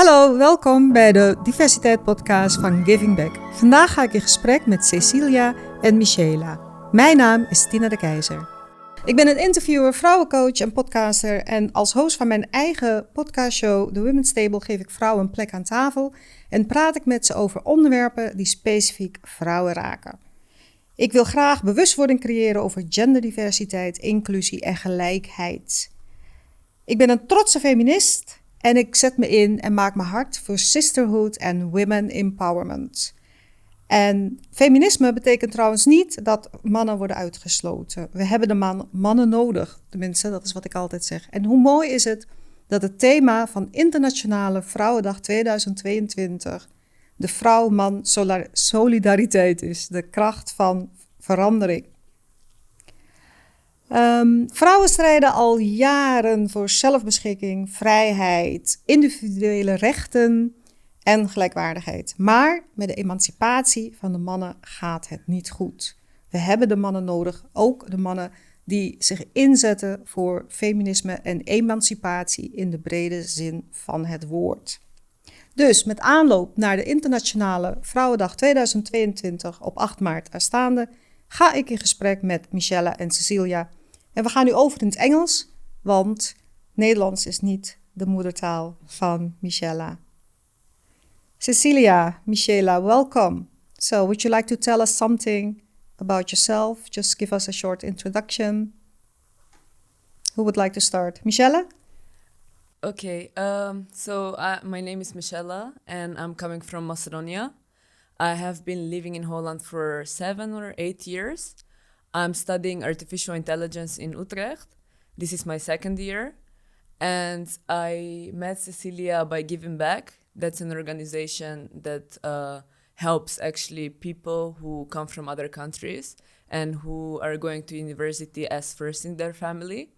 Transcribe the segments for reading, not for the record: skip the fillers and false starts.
Hallo, welkom bij de Diversiteitspodcast van Giving Back. Vandaag ga ik in gesprek met Caecilia en Mishela. Mijn naam is Tina De Keyzer. Ik ben een interviewer, vrouwencoach en podcaster. En als host van mijn eigen podcastshow, The Women's Table, geef ik vrouwen een plek aan tafel. En praat ik met ze over onderwerpen die specifiek vrouwen raken. Ik wil graag bewustwording creëren over genderdiversiteit, inclusie en gelijkheid. Ik ben een trotse feminist en ik zet me in en maak me hard voor sisterhood en women empowerment. En feminisme betekent trouwens niet dat mannen worden uitgesloten. We hebben de mannen nodig, tenminste, dat is wat ik altijd zeg. En hoe mooi is het dat het thema van Internationale Vrouwendag 2022 de vrouw-man solidariteit is, de kracht van verandering. Vrouwen strijden al jaren voor zelfbeschikking, vrijheid, individuele rechten en gelijkwaardigheid. Maar met de emancipatie van de mannen gaat het niet goed. We hebben de mannen nodig, ook de mannen die zich inzetten voor feminisme en emancipatie in de brede zin van het woord. Dus met aanloop naar de Internationale Vrouwendag 2022 op 8 maart aanstaande ga ik in gesprek met Mishela en Caecilia. En we gaan nu over in het Engels, want Nederlands is niet de moedertaal van Mishela. Caecilia, Mishela, welcome. So, would you like to tell us something about yourself? Just give us a short introduction. Who would like to start? Mishela? Okay, my name is Mishela and I'm coming from Macedonia. I have been living in Holland for 7 or 8 years. I'm studying artificial intelligence in Utrecht. This is my second year. And I met Caecilia by Giving Back. That's an organization that helps actually people who come from other countries and who are going to university as first in their family.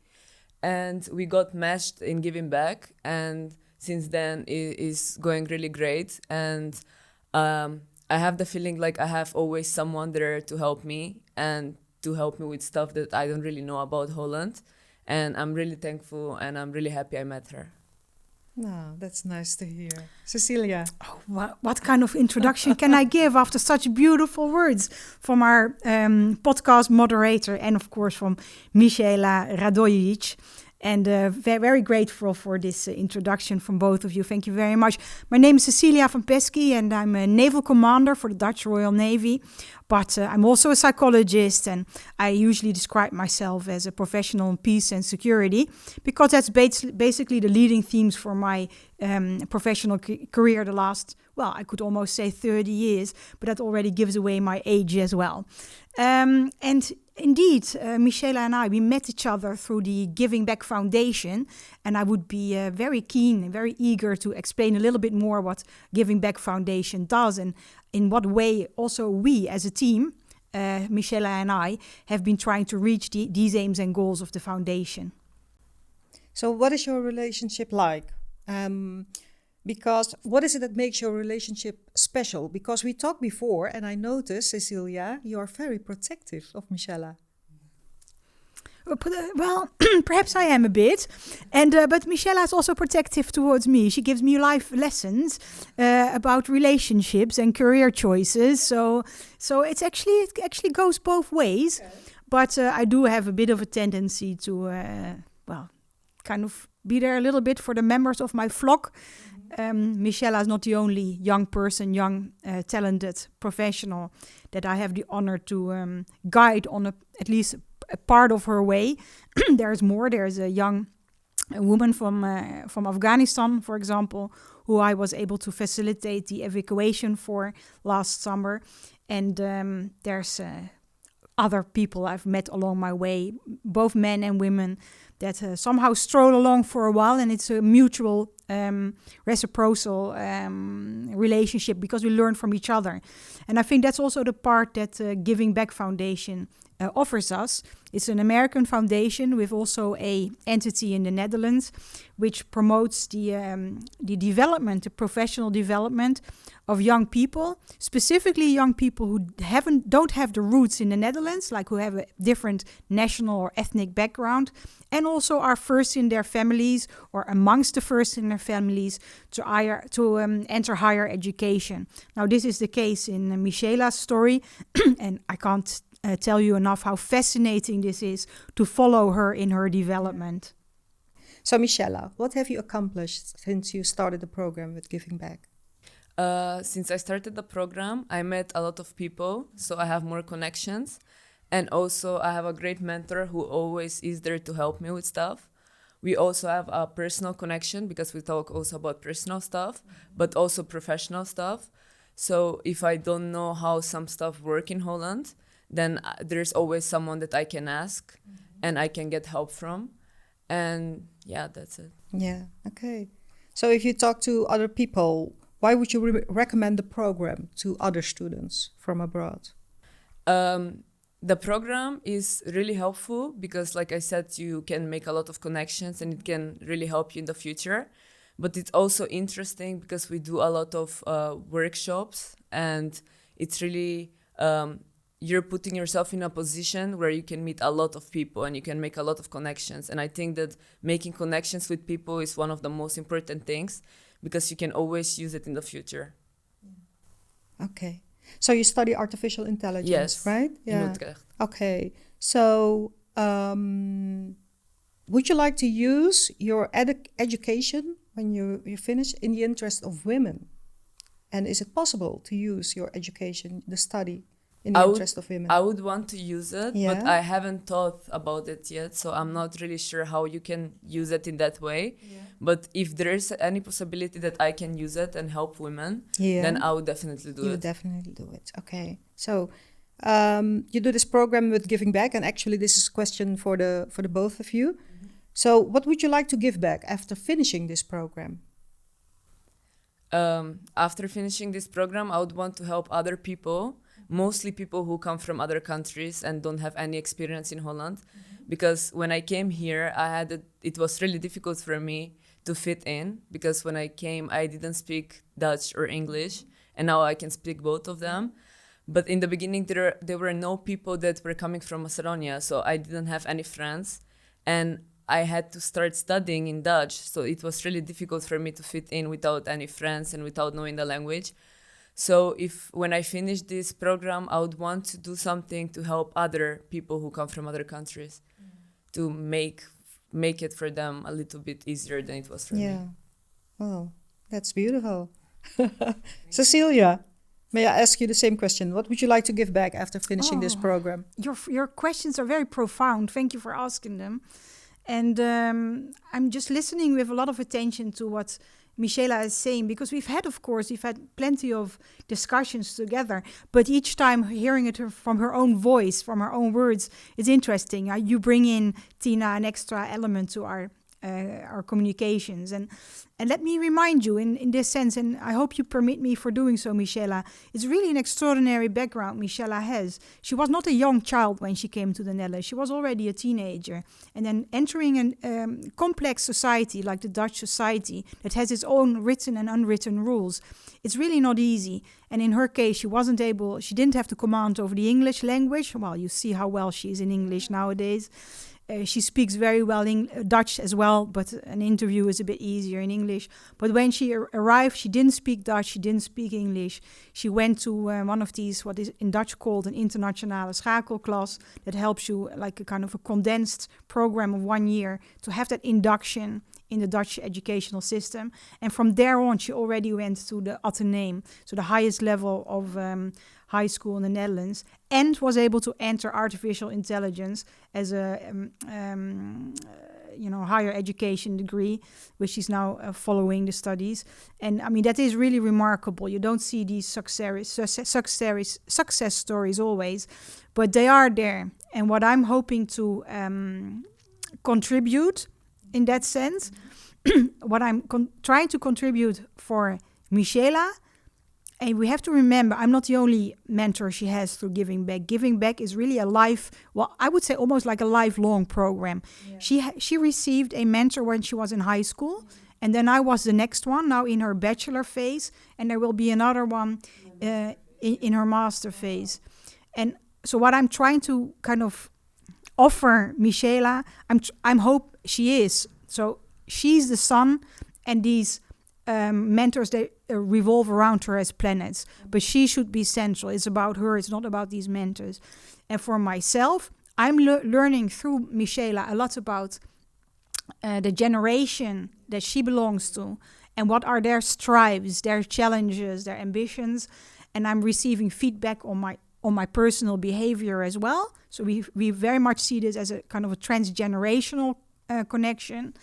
And we got matched in Giving Back, and since then it is going really great. And I have the feeling like I have always someone there to help me and to help me with stuff that I don't really know about Holland. And I'm really thankful and I'm really happy I met her. No, that's nice to hear. Caecilia. Oh, what kind of introduction can I give after such beautiful words from our podcast moderator and of course from Mishela Radoyichich. And very grateful for this introduction from both of you. Thank you very much. My name is Caecilia van Peski and I'm a naval commander for the Dutch Royal Navy. But I'm also a psychologist and I usually describe myself as a professional in peace and security because that's basically the leading themes for my professional career the last, well, I could almost say 30 years, but that already gives away my age as well. And indeed, Mishela and I, we met each other through the Giving Back Foundation, and I would be very keen and very eager to explain a little bit more what Giving Back Foundation does and in what way also we as a team, Mishela and I, have been trying to reach these aims and goals of the foundation. So what is your relationship like? Because what is it that makes your relationship special? Because we talked before and I noticed, Caecilia, you are very protective of Mishela. Well, perhaps I am a bit, but Mishela is also protective towards me. She gives me life lessons about relationships and career choices. So it actually goes both ways. Okay. But I do have a bit of a tendency to, kind of be there a little bit for the members of my flock. Mishela is not the only young person, talented professional that I have the honor to guide on at least a part of her way. There's more. There's a young woman from Afghanistan, for example, who I was able to facilitate the evacuation for last summer. And there's other people I've met along my way, both men and women, that somehow stroll along for a while, and it's a mutual reciprocal relationship because we learn from each other. And I think that's also the part that Giving Back Foundation offers us. It's an American foundation with also a entity in the Netherlands, which promotes the development, the professional development of young people, specifically young people who don't have the roots in the Netherlands, like who have a different national or ethnic background, and and also are first in their families or amongst the first in their families to enter higher education. Now, this is the case in Mishela's story, and I can't tell you enough how fascinating this is to follow her in her development. So, Mishela, what have you accomplished since you started the program with Giving Back? Since I started the program, I met a lot of people, so I have more connections. And also, I have a great mentor who always is there to help me with stuff. We also have a personal connection because we talk also about personal stuff, but also professional stuff. So if I don't know how some stuff work in Holland, then there's always someone that I can ask and I can get help from. And yeah, that's it. Yeah, okay. So if you talk to other people, why would you recommend the program to other students from abroad? The program is really helpful because, like I said, you can make a lot of connections and it can really help you in the future. But it's also interesting because we do a lot of workshops, and it's really, you're putting yourself in a position where you can meet a lot of people and you can make a lot of connections. And I think that making connections with people is one of the most important things because you can always use it in the future. Okay. So you study artificial intelligence, yes, right? Yeah. In Utrecht. Okay. So would you like to use your education when you finish in the interest of women? And is it possible to use your education, the study, in the interest of women? I would want to use it, but I haven't thought about it yet. So I'm not really sure how you can use it in that way. Yeah. But if there is any possibility that I can use it and help women, then I would definitely do it. You would definitely do it. Okay. So you do this program with Giving Back, and actually this is a question for the both of you. Mm-hmm. So what would you like to give back after finishing this program? After finishing this program, I would want to help other people, mostly people who come from other countries and don't have any experience in Holland. Mm-hmm. Because when I came here, it was really difficult for me to fit in, because when I came, I didn't speak Dutch or English, and now I can speak both of them. But in the beginning, there were no people that were coming from Macedonia, so I didn't have any friends, and I had to start studying in Dutch, so it was really difficult for me to fit in without any friends and without knowing the language. So when I finish this program, I would want to do something to help other people who come from other countries, to make it for them a little bit easier than it was for me. Yeah. Oh, that's beautiful. Caecilia, may I ask you the same question? What would you like to give back after finishing this program? Your questions are very profound. Thank you for asking them. And I'm just listening with a lot of attention to what Mishela is saying, because we've had plenty of discussions together, but each time hearing it from her own voice, from her own words, is interesting. You bring in, Tina, an extra element to our communications. And let me remind you in this sense, and I hope you permit me for doing so, Mishela, it's really an extraordinary background Mishela has. She was not a young child when she came to the Netherlands. She was already a teenager. And then entering a complex society like the Dutch society that has its own written and unwritten rules, it's really not easy. And in her case, she didn't have to command over the English language. Well, you see how well she is in English nowadays. She speaks very well Dutch as well, but an interview is a bit easier in English. But when she arrived, she didn't speak Dutch, she didn't speak English. She went to one of these, what is in Dutch called an Internationale Schakelklas, that helps you, like a kind of a condensed program of 1 year, to have that induction in the Dutch educational system. And from there on, she already went to the Atheneum, so the highest level of high school in the Netherlands, and was able to enter artificial intelligence as a higher education degree, which she's now following the studies. And I mean, that is really remarkable. You don't see these success stories always, but they are there. And what I'm hoping to contribute in that sense, what I'm trying to contribute for Mishela. And we have to remember, I'm not the only mentor she has through Giving Back. Giving Back is really I would say almost like a lifelong program. Yeah. She received a mentor when she was in high school, and then I was the next one, now in her bachelor phase, and there will be another one in her master phase. And so what I'm trying to kind of offer Mishela. I'm hope she is. So she's the sun, and these mentors, they revolve around her as planets. But she should be central. It's about her. It's not about these mentors. And for myself, I'm learning through Mishela a lot about the generation that she belongs to, and what are their strives, their challenges, their ambitions. And I'm receiving feedback on my personal behavior as well. So we very much see this as a kind of a transgenerational connection.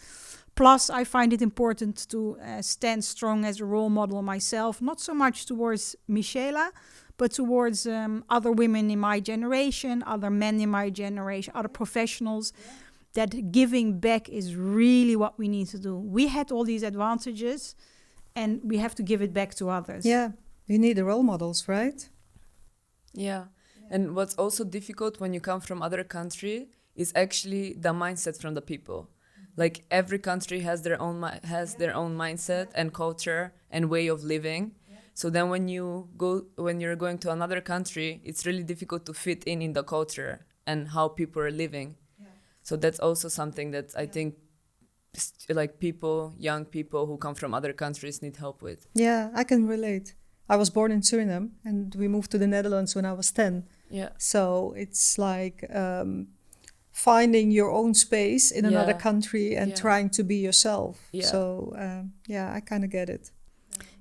Plus, I find it important to stand strong as a role model myself, not so much towards Mishela, but towards other women in my generation, other men in my generation, other professionals, that giving back is really what we need to do. We had all these advantages, and we have to give it back to others. Yeah, you need the role models, right? Yeah. And what's also difficult when you come from other country is actually the mindset from the people. Like every country has their own mindset and culture and way of living. So then when you're going to another country, it's really difficult to fit in the culture and how people are living. So that's also something that I think like young people who come from other countries need help with. Yeah, I can relate. I was born in Suriname and we moved to the Netherlands when I was 10. Yeah. So it's like finding your own space in another country and trying to be yourself. Yeah. So I kind of get it.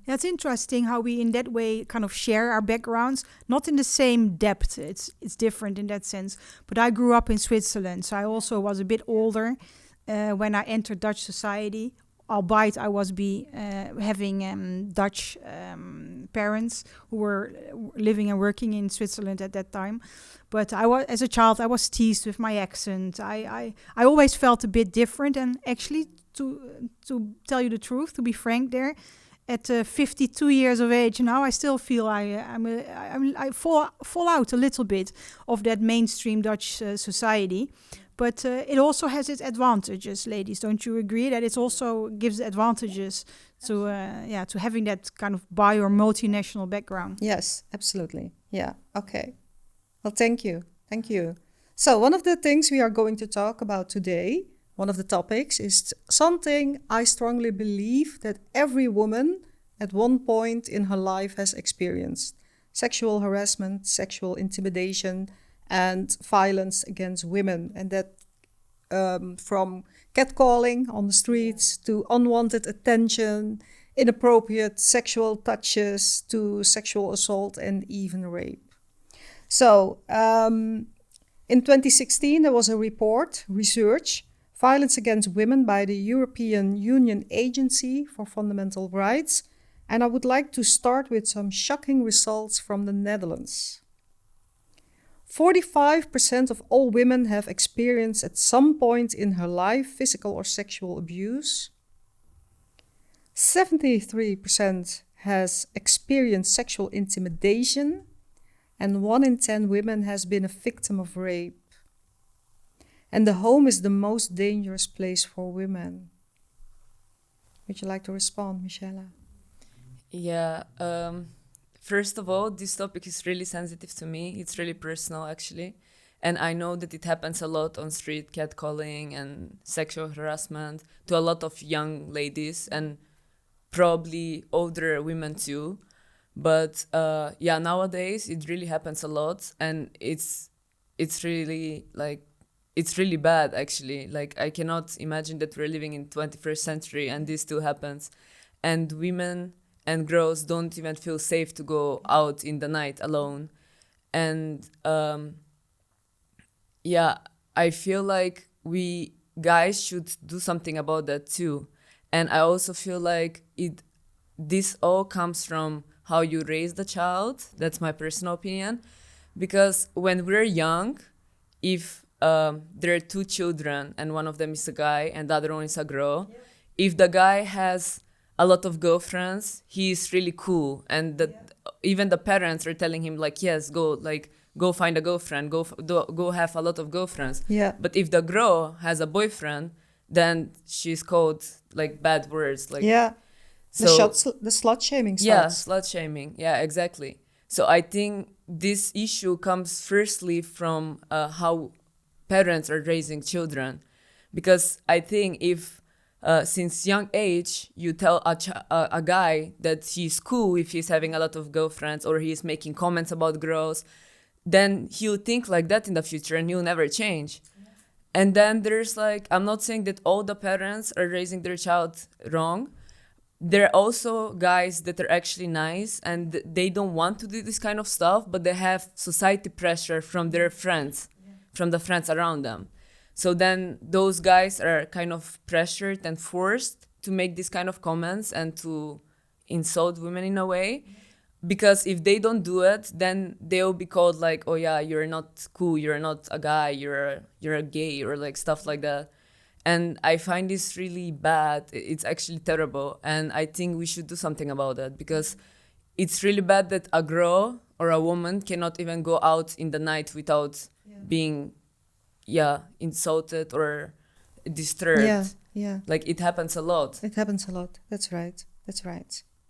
Yeah, it's interesting how we in that way kind of share our backgrounds, not in the same depth. It's different in that sense. But I grew up in Switzerland, so I also was a bit older when I entered Dutch society, albeit I was having Dutch parents who were living and working in Switzerland at that time. But as a child, I was teased with my accent. I always felt a bit different, and actually, to tell you the truth, to be frank there, at 52 years of age now, I still feel I fall out a little bit of that mainstream Dutch society. But it also has its advantages, ladies. Don't you agree that it also gives advantages to having that kind of bi or multinational background? Yes, absolutely. Yeah. Okay. Well, thank you. Thank you. So one of the things we are going to talk about today, one of the topics, is something I strongly believe that every woman at one point in her life has experienced: sexual harassment, sexual intimidation, and violence against women. And that from catcalling on the streets to unwanted attention, inappropriate sexual touches to sexual assault and even rape. So in 2016, there was a research, Violence Against Women by the European Union Agency for Fundamental Rights. And I would like to start with some shocking results from the Netherlands. 45% of all women have experienced at some point in her life physical or sexual abuse. 73% has experienced sexual intimidation. And 1 in 10 women has been a victim of rape. And the home is the most dangerous place for women. Would you like to respond, Mishela? Yeah. First of all, this topic is really sensitive to me. It's really personal, actually. And I know that it happens a lot on street, catcalling and sexual harassment to a lot of young ladies and probably older women too. But nowadays it really happens a lot, and it's really it's really bad, actually. Like, I cannot imagine that we're living in 21st century and this still happens. And women and girls don't even feel safe to go out in the night alone. And I feel like we guys should do something about that too. And I also feel like this all comes from how you raise the child. That's my personal opinion. Because when we're young, if there are 2 children and one of them is a guy and the other one is a girl, if the guy has a lot of girlfriends, he's really cool. And even the parents are telling him, like, yes, go find a girlfriend, go have a lot of girlfriends. Yeah. But if the girl has a boyfriend, then she's called like bad words. Like, yeah. So, the slut shaming starts. Yeah, slut shaming. Yeah, exactly. So I think this issue comes firstly from how parents are raising children. Because I think if since young age you tell a guy that he's cool if he's having a lot of girlfriends or he's making comments about girls, then he'll think like that in the future and he'll never change. And then there's like, I'm not saying that all the parents are raising their child wrong. There are also guys that are actually nice and they don't want to do this kind of stuff, but they have society pressure from their friends, from the friends around them. So then those guys are kind of pressured and forced to make these kind of comments and to insult women in a way. Because if they don't do it, then they'll be called like, oh yeah, you're not cool, you're not a guy, you're a gay, or like stuff like that. And I find this really bad. It's actually terrible. And I think we should do something about that, because it's really bad that a girl or a woman cannot even go out in the night without being insulted or disturbed. Yeah. Like it happens a lot. It happens a lot. That's right.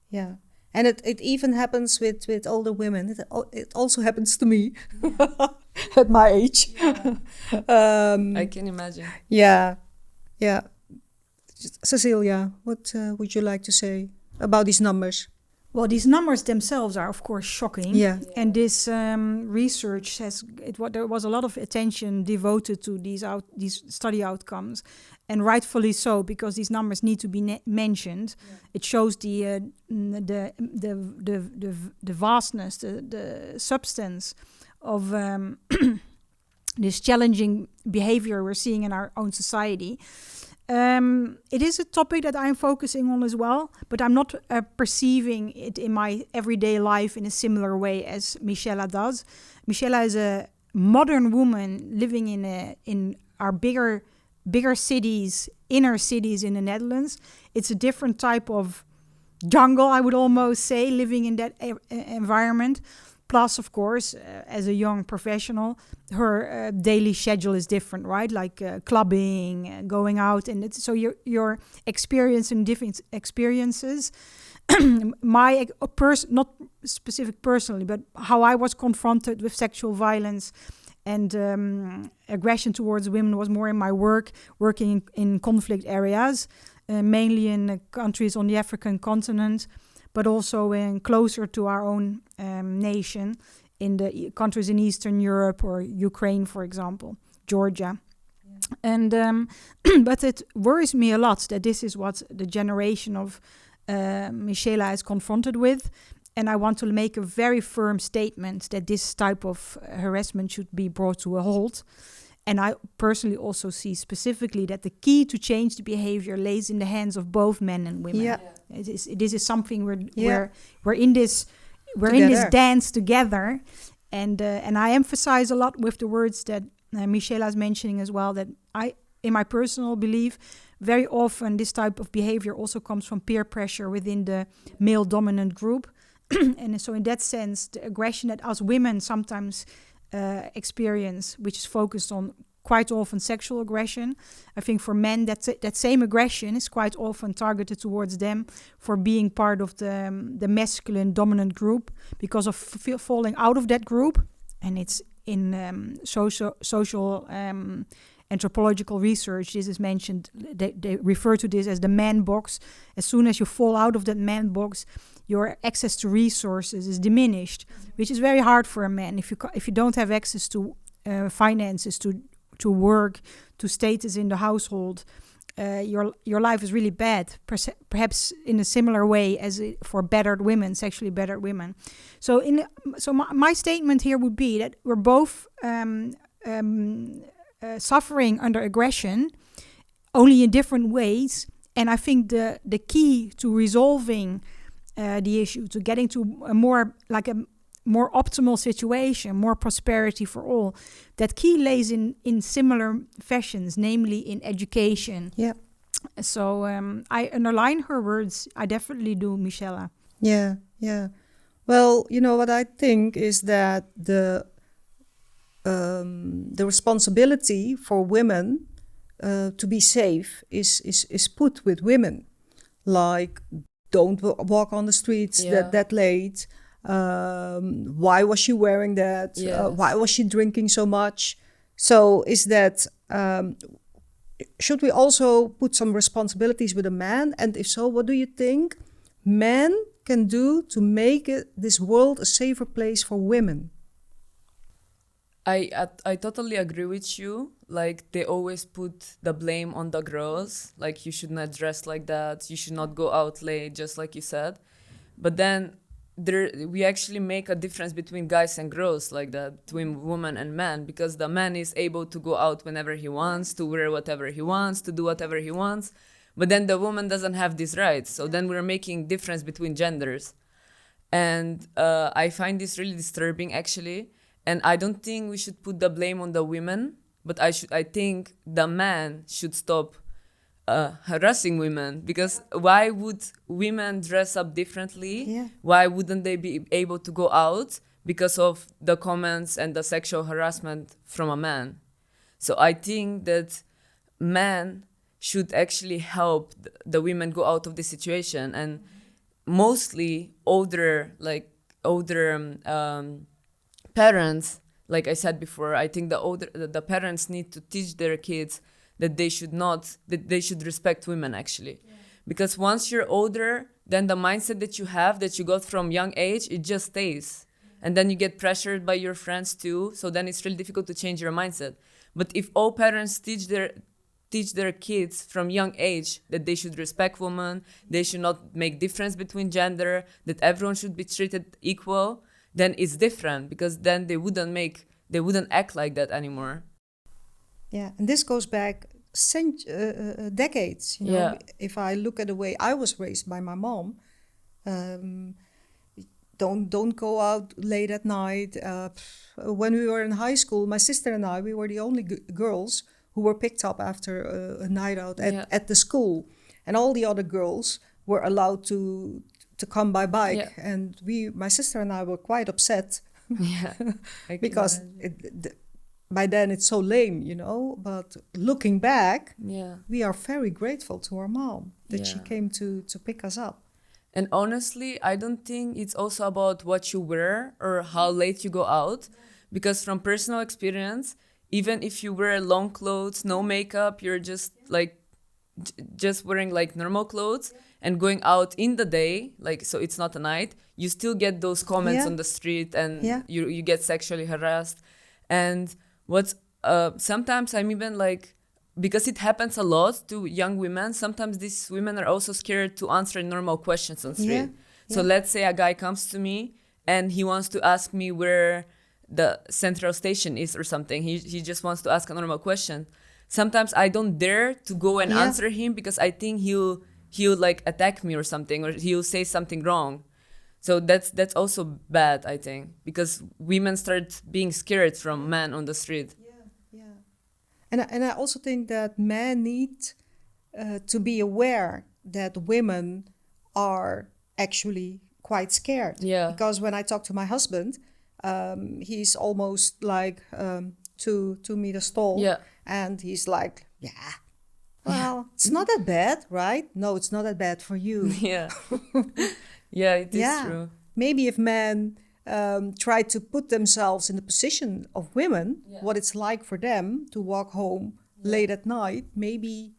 Yeah. And it even happens with older women. It also happens to me at my age. I can imagine. Yeah. Caecilia, what would you like to say about these numbers? Well, these numbers themselves are, of course, shocking. Yeah. And this research there was a lot of attention devoted to these study outcomes, and rightfully so, because these numbers need to be mentioned. Yeah. It shows the vastness, the substance of this challenging behavior we're seeing in our own society. It is a topic that I'm focusing on as well, but I'm not perceiving it in my everyday life in a similar way as Mishela does. Mishela is a modern woman living in our bigger cities, inner cities in the Netherlands. It's a different type of jungle, I would almost say, living in that environment. Plus, of course, as a young professional, her daily schedule is different, right? Like clubbing, going out, and so you're experiencing different experiences. Not specific personally, but how I was confronted with sexual violence and aggression towards women was more in my working in conflict areas, mainly in countries on the African continent, but also closer to our own nation, in the countries in Eastern Europe or Ukraine, for example, Georgia. Yeah. And but it worries me a lot that this is what the generation of Mishela is confronted with. And I want to make a very firm statement that this type of harassment should be brought to a halt. And I personally also see specifically that the key to change the behavior lays in the hands of both men and women. Yeah. This is something we're in this dance together, and I emphasize a lot with the words that Mishela is mentioning as well. That in my personal belief, very often this type of behavior also comes from peer pressure within the male dominant group, and so in that sense, the aggression that us women sometimes experience, which is focused on quite often sexual aggression. I think for men, that same aggression is quite often targeted towards them for being part of the masculine dominant group because of falling out of that group. And it's in social anthropological research, this is mentioned, they refer to this as the man box. As soon as you fall out of that man box, your access to resources is diminished, which is very hard for a man. If you don't have access to finances, to work, to status in the household, your life is really bad. Perhaps in a similar way as for battered women, sexually battered women. So my statement here would be that we're both suffering under aggression, only in different ways. And I think the key to resolving the issue, to getting to a more optimal situation, more prosperity for all, that key lays in similar fashions, namely in education. Yeah. So I underline her words. I definitely do, Mishela. Yeah. Well, what I think is that the responsibility for women to be safe is put with women. Like, don't walk on the streets that late. Why was she wearing that? Yes. Why was she drinking so much? So is that, should we also put some responsibilities with a man? And if so, what do you think men can do to make this world a safer place for women? I totally agree with you. Like, they always put the blame on the girls. Like, you should not dress like that. You should not go out late, just like you said. But then we actually make a difference between guys and girls like that, between women and men, because the man is able to go out whenever he wants, to wear whatever he wants, to do whatever he wants. But then the woman doesn't have these rights. So then we're making difference between genders. And I find this really disturbing, actually. And I don't think we should put the blame on the women, but I think the man should stop harassing women, because why would women dress up differently? Yeah. Why wouldn't they be able to go out because of the comments and the sexual harassment from a man? So I think that men should actually help the women go out of this situation, and mostly older parents, like I said before, I think the parents need to teach their kids that they should respect women, actually. Yeah. Because once you're older, then the mindset that you got from young age, it just stays. Yeah. And then you get pressured by your friends too, so then it's really difficult to change your mindset. But if all parents teach their kids from young age that they should respect women, they should not make difference between gender, that everyone should be treated equal, then it's different, because then they wouldn't act like that anymore. Yeah, and this goes back decades. You know, Yeah. If I look at the way I was raised by my mom, don't go out late at night. When we were in high school, my sister and I, we were the only girls who were picked up after a night out at the school, and all the other girls were allowed to come by bike. Yeah. And my sister and I were quite upset. Yeah, because by then it's so lame, you know. But looking back, we are very grateful to our mom that she came to pick us up. And honestly, I don't think it's also about what you wear or how late you go out, because from personal experience, even if you wear long clothes, no makeup, you're just wearing like normal clothes and going out in the day, like, so it's not a night, you still get those comments on the street, and you get sexually harassed. And what's sometimes I'm even like, because it happens a lot to young women, sometimes these women are also scared to answer normal questions on street. So let's say a guy comes to me and he wants to ask me where the central station is or something. He just wants to ask a normal question. Sometimes I don't dare to go and answer him, because I think he'll like attack me or something, or he'll say something wrong. So that's also bad, I think, because women start being scared from men on the street. And I also think that men need to be aware that women are actually quite scared. Yeah. Because when I talk to my husband, he's almost like 2 meters tall. Yeah. And he's like, well, it's not that bad, right? No, it's not that bad for you. Yeah. Yeah, it is true. Maybe if men try to put themselves in the position of women, what it's like for them to walk home late at night, maybe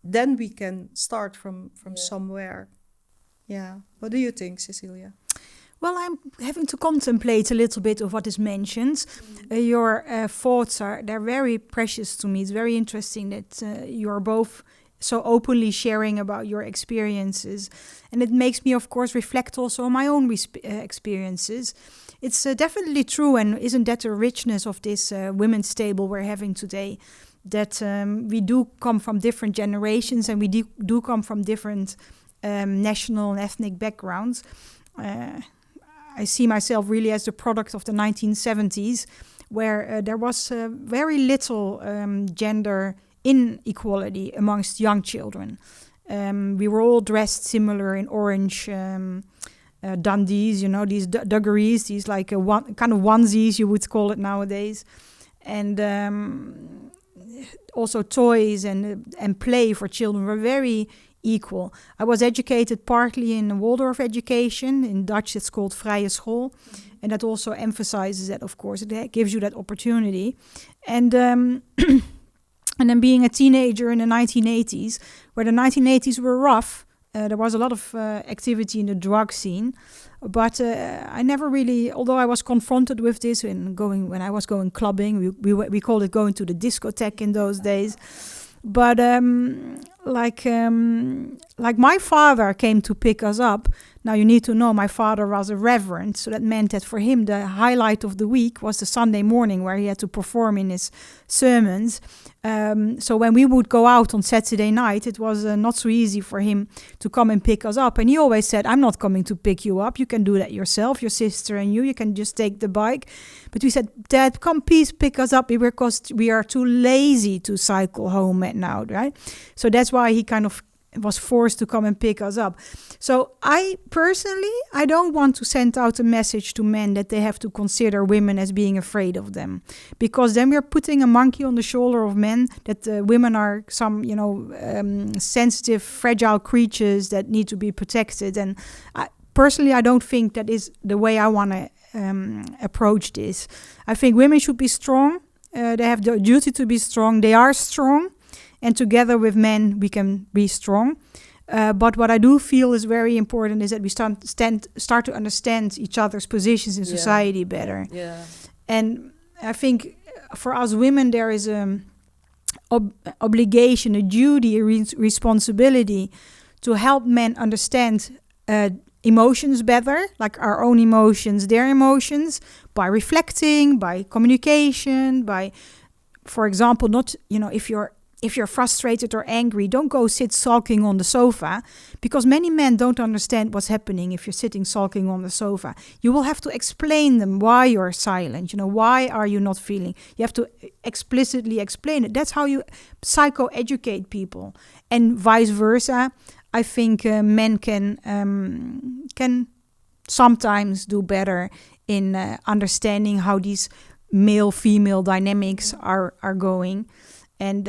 then we can start from somewhere. Yeah. What do you think, Caecilia? Well, I'm having to contemplate a little bit of what is mentioned. Your thoughts they're very precious to me. It's very interesting that you're both so openly sharing about your experiences. And it makes me, of course, reflect also on my own experiences. It's definitely true, and isn't that the richness of this women's table we're having today? That we do come from different generations, and we do come from different national and ethnic backgrounds. I see myself really as the product of the 1970s, where there was very little gender inequality amongst young children. We were all dressed similar in orange dundies, you know, these dungarees, these like kind of onesies, you would call it nowadays. And also toys and play for children were very equal. I was educated partly in Waldorf education. In Dutch, it's called vrije school. And that also emphasizes that, of course. It gives you that opportunity. And and then being a teenager in the 1980s, where the 1980s were rough, there was a lot of activity in the drug scene. But I never really, although I was confronted with this when I was going clubbing, we called it going to the discotheque in those days. But like my father came to pick us up. Now you need to know my father was a reverend, so that meant that for him the highlight of the week was the Sunday morning where he had to perform in his sermons. So when we would go out on Saturday night, it was not so easy for him to come and pick us up. And he always said, "I'm not coming to pick you up. You can do that yourself, your sister and you can just take the bike." But we said, "Dad, come please pick us up because we are too lazy to cycle home at now," right? So that's why he kind of was forced to come and pick us up. So I don't want to send out a message to men that they have to consider women as being afraid of them, because then we're putting a monkey on the shoulder of men, that women are some, sensitive, fragile creatures that need to be protected. And I don't think that is the way I want to approach this. I think women should be strong. They have the duty to be strong. They are strong. And together with men, we can be strong. But what I do feel is very important is that we start to understand each other's positions in society better. Yeah. And I think for us women, there is an obligation, a duty, a responsibility to help men understand emotions better, like our own emotions, their emotions, by reflecting, by communication, by, for example, not, if you're frustrated or angry, don't go sit sulking on the sofa, because many men don't understand what's happening if you're sitting sulking on the sofa. You will have to explain them why you're silent. Why are you not feeling? You have to explicitly explain it. That's how you psycho-educate people. And vice versa. I think men can sometimes do better in understanding how these male-female dynamics are going. And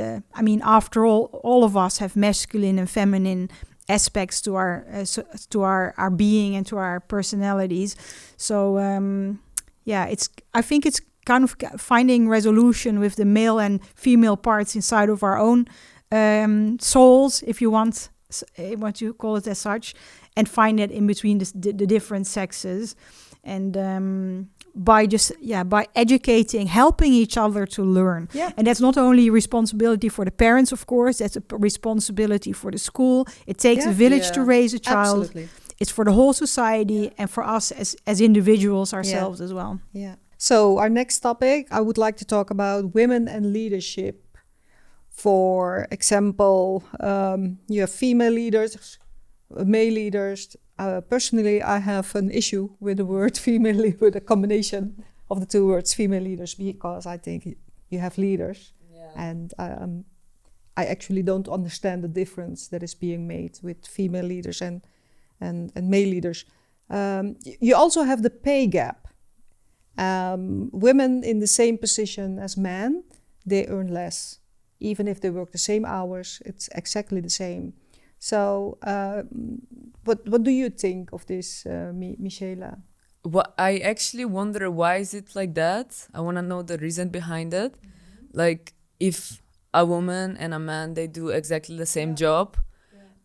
after all of us have masculine and feminine aspects to our being and to our personalities. So I think it's kind of finding resolution with the male and female parts inside of our own souls, if you want you call it as such, and find it in between the different sexes, and by educating, helping each other to learn. Yeah. And that's not only a responsibility for the parents, of course, that's a responsibility for the school. It takes a village to raise a child. Absolutely. It's for the whole society and for us as individuals ourselves as well. Yeah. So our next topic, I would like to talk about women and leadership. For example, you have female leaders, male leaders. Personally, I have an issue with the word female, with a combination of the two words female leaders, because I think you have leaders. Yeah. And I actually don't understand the difference that is being made with female leaders and male leaders. You also have the pay gap. Women in the same position as men, they earn less. Even if they work the same hours, it's exactly the same. So what do you think of this, Mishela? Well, I actually wonder, why is it like that? I want to know the reason behind it. Mm-hmm. Like, if a woman and a man, they do exactly the same job,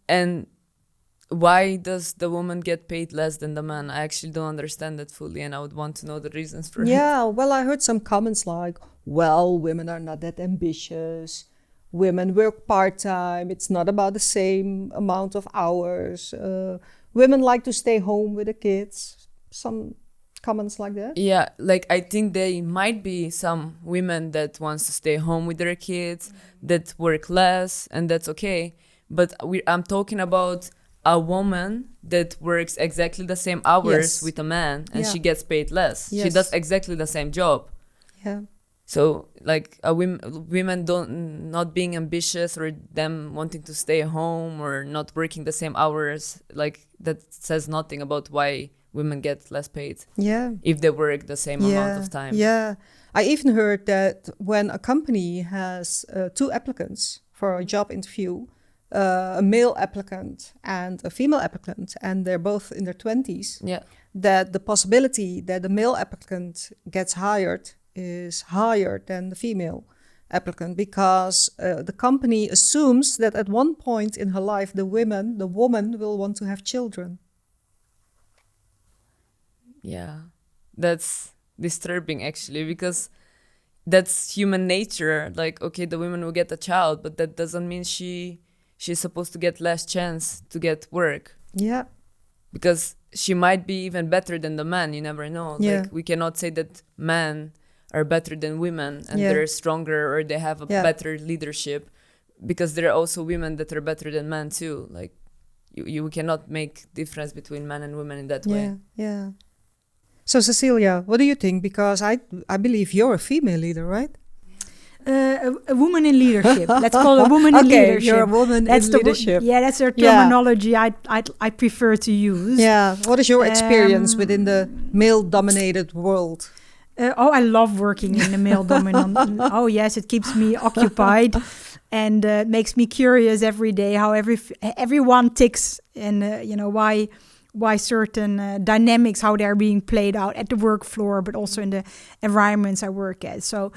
and why does the woman get paid less than the man? I actually don't understand that fully, and I would want to know the reasons for it. Yeah, well, I heard some comments like, well, women are not that ambitious. Women work part-time. It's not about the same amount of hours. Women like to stay home with the kids. Some comments like that. Yeah, like I think there might be some women that wants to stay home with their kids, that work less, and that's okay. But I'm talking about a woman that works exactly the same hours with a man, and she gets paid less. She does exactly the same job. Yeah. So, like, women not being ambitious, or them wanting to stay home, or not working the same hours, like, that says nothing about why women get less paid. Yeah. If they work the same amount of time. Yeah. I even heard that when a company has 2 applicants for a job interview, a male applicant and a female applicant, and they're both in their 20s, that the possibility that the male applicant gets hired is higher than the female applicant, because the company assumes that at one point in her life, the woman will want to have children. Yeah, that's disturbing actually, because that's human nature. Like, okay, the woman will get a child, but that doesn't mean she's supposed to get less chance to get work. Yeah. Because she might be even better than the man, you never know. Yeah. Like, we cannot say that men are better than women and they're stronger or they have a better leadership, because there are also women that are better than men too. Like, you cannot make difference between men and women in that way. Yeah. So Caecilia, what do you think? Because I believe you're a female leader, right? A woman in leadership. Let's call a woman in leadership. You're a woman in leadership. That's the terminology I prefer to use. Yeah. What is your experience within the male-dominated world? I love working in the male-dominant. Oh yes, it keeps me occupied, and makes me curious every day how everyone ticks, and why certain dynamics, how they're being played out at the work floor, but also in the environments I work at. So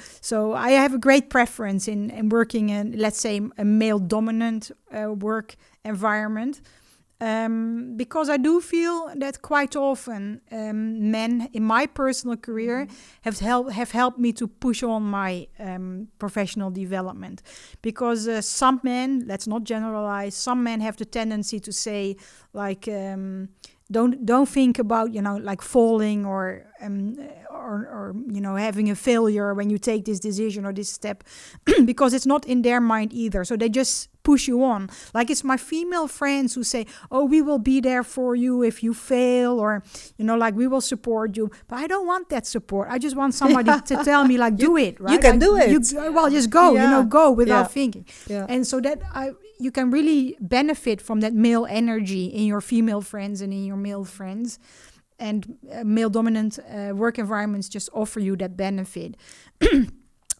I have a great preference in working in, let's say, a male-dominant work environment, because I do feel that quite often men in my personal career have helped me to push on my professional development. Because some men, let's not generalize, some men have the tendency to say, like, don't think about, like falling or having a failure when you take this decision or this step, because it's not in their mind either. So they just push you on. Like, it's my female friends who say, oh, we will be there for you if you fail, or, like, we will support you. But I don't want that support. I just want somebody to tell me, like, do it, right? You can do it. Just go, go without thinking. Yeah. And so that you can really benefit from that male energy in your female friends and in your male friends. And male-dominant work environments just offer you that benefit.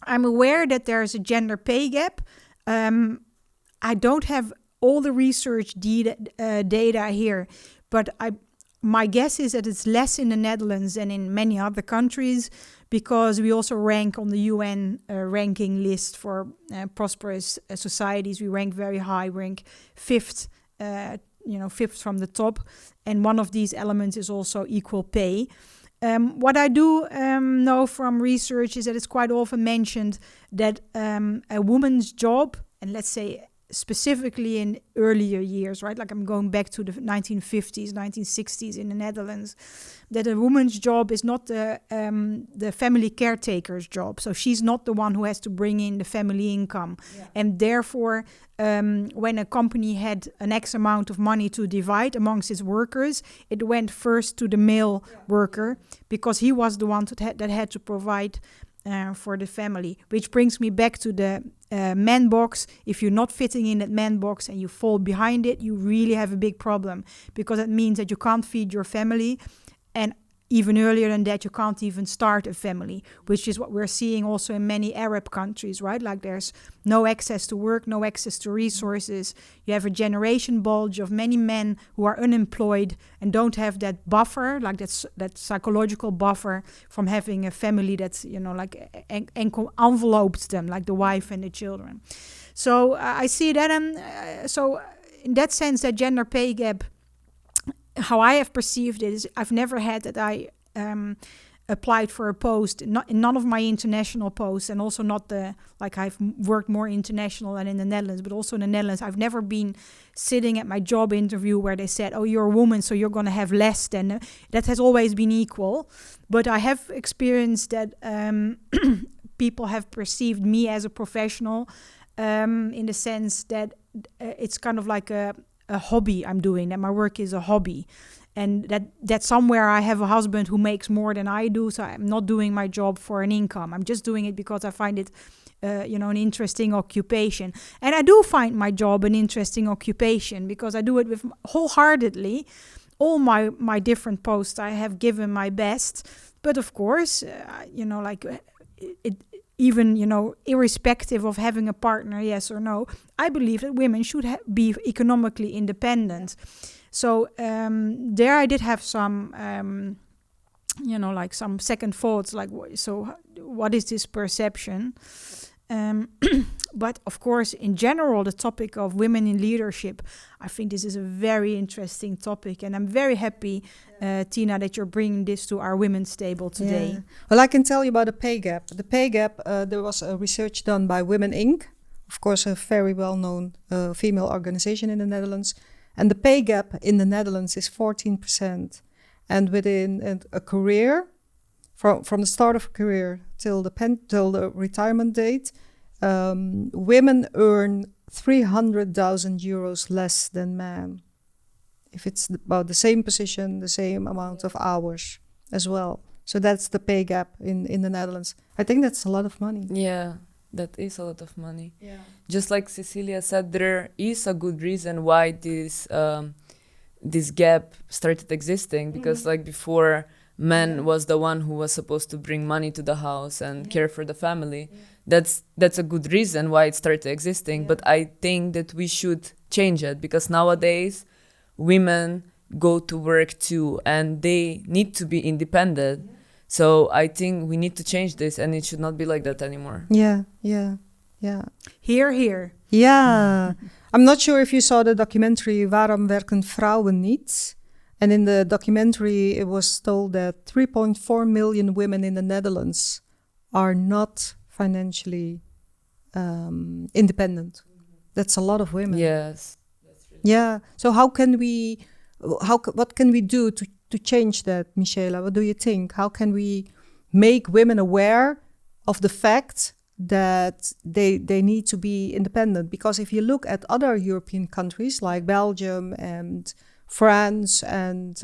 I'm aware that there's a gender pay gap. I don't have all the research data here, but my guess is that it's less in the Netherlands than in many other countries, because we also rank on the UN ranking list for prosperous societies. We rank very high, we rank fifth, fifth from the top. And one of these elements is also equal pay. What I do know from research is that it's quite often mentioned that a woman's job, and let's say specifically in earlier years, right? Like, I'm going back to the 1950s, 1960s in the Netherlands, that a woman's job is not the family caretaker's job. So she's not the one who has to bring in the family income. Yeah. And therefore, when a company had an X amount of money to divide amongst its workers, it went first to the male worker, because he was the one that had to provide for the family. Which brings me back to the man box. If you're not fitting in that man box and you fall behind it, you really have a big problem, because that means that you can't feed your family, and even earlier than that, you can't even start a family, which is what we're seeing also in many Arab countries, right? Like, there's no access to work, no access to resources. You have a generation bulge of many men who are unemployed and don't have that buffer, like that psychological buffer from having a family that's, enveloped them, like the wife and the children. So I see that. So in that sense, that gender pay gap, how I have perceived it is, I've never had that I applied for a post, in none of my international posts, and also not I've worked more international than in the Netherlands, but also in the Netherlands, I've never been sitting at my job interview where they said, oh, you're a woman, so you're going to have less than, that has always been equal. But I have experienced that people have perceived me as a professional in the sense that it's kind of like a hobby I'm doing, that my work is a hobby, and that somewhere I have a husband who makes more than I do, so I'm not doing my job for an income. I'm just doing it because I find it an interesting occupation. And I do find my job an interesting occupation because I do it with wholeheartedly. All my different posts, I have given my best, but of course, even, irrespective of having a partner, yes or no, I believe that women should be economically independent. So there I did have some, like some second thoughts, like, so what is this perception? But of course, in general, the topic of women in leadership, I think this is a very interesting topic. And I'm very happy, Tina, that you're bringing this to our women's table today. Yeah. Well, I can tell you about the pay gap. The pay gap, there was a research done by Women Inc., of course, a very well-known female organization in the Netherlands. And the pay gap in the Netherlands is 14%. And within a career, from the start of a career till the retirement date, women earn 300,000 euros less than men. If it's about the same position, the same amount of hours as well. So that's the pay gap in the Netherlands. I think that's a lot of money. Yeah, that is a lot of money. Yeah. Just like Caecilia said, there is a good reason why this gap started existing, because like before, man was the one who was supposed to bring money to the house and care for the family. That's a good reason why it started existing. But I think that we should change it, because nowadays women go to work too and they need to be independent. So I think we need to change this, and it should not be like that anymore. Yeah. Hear, hear. Yeah. I'm not sure if you saw the documentary Waarom werken vrouwen niet? And in the documentary, it was told that 3.4 million women in the Netherlands are not financially independent. That's a lot of women. Yes. Yeah. So what can we do to change that, Mishela? What do you think? How can we make women aware of the fact that they need to be independent? Because if you look at other European countries like Belgium and France and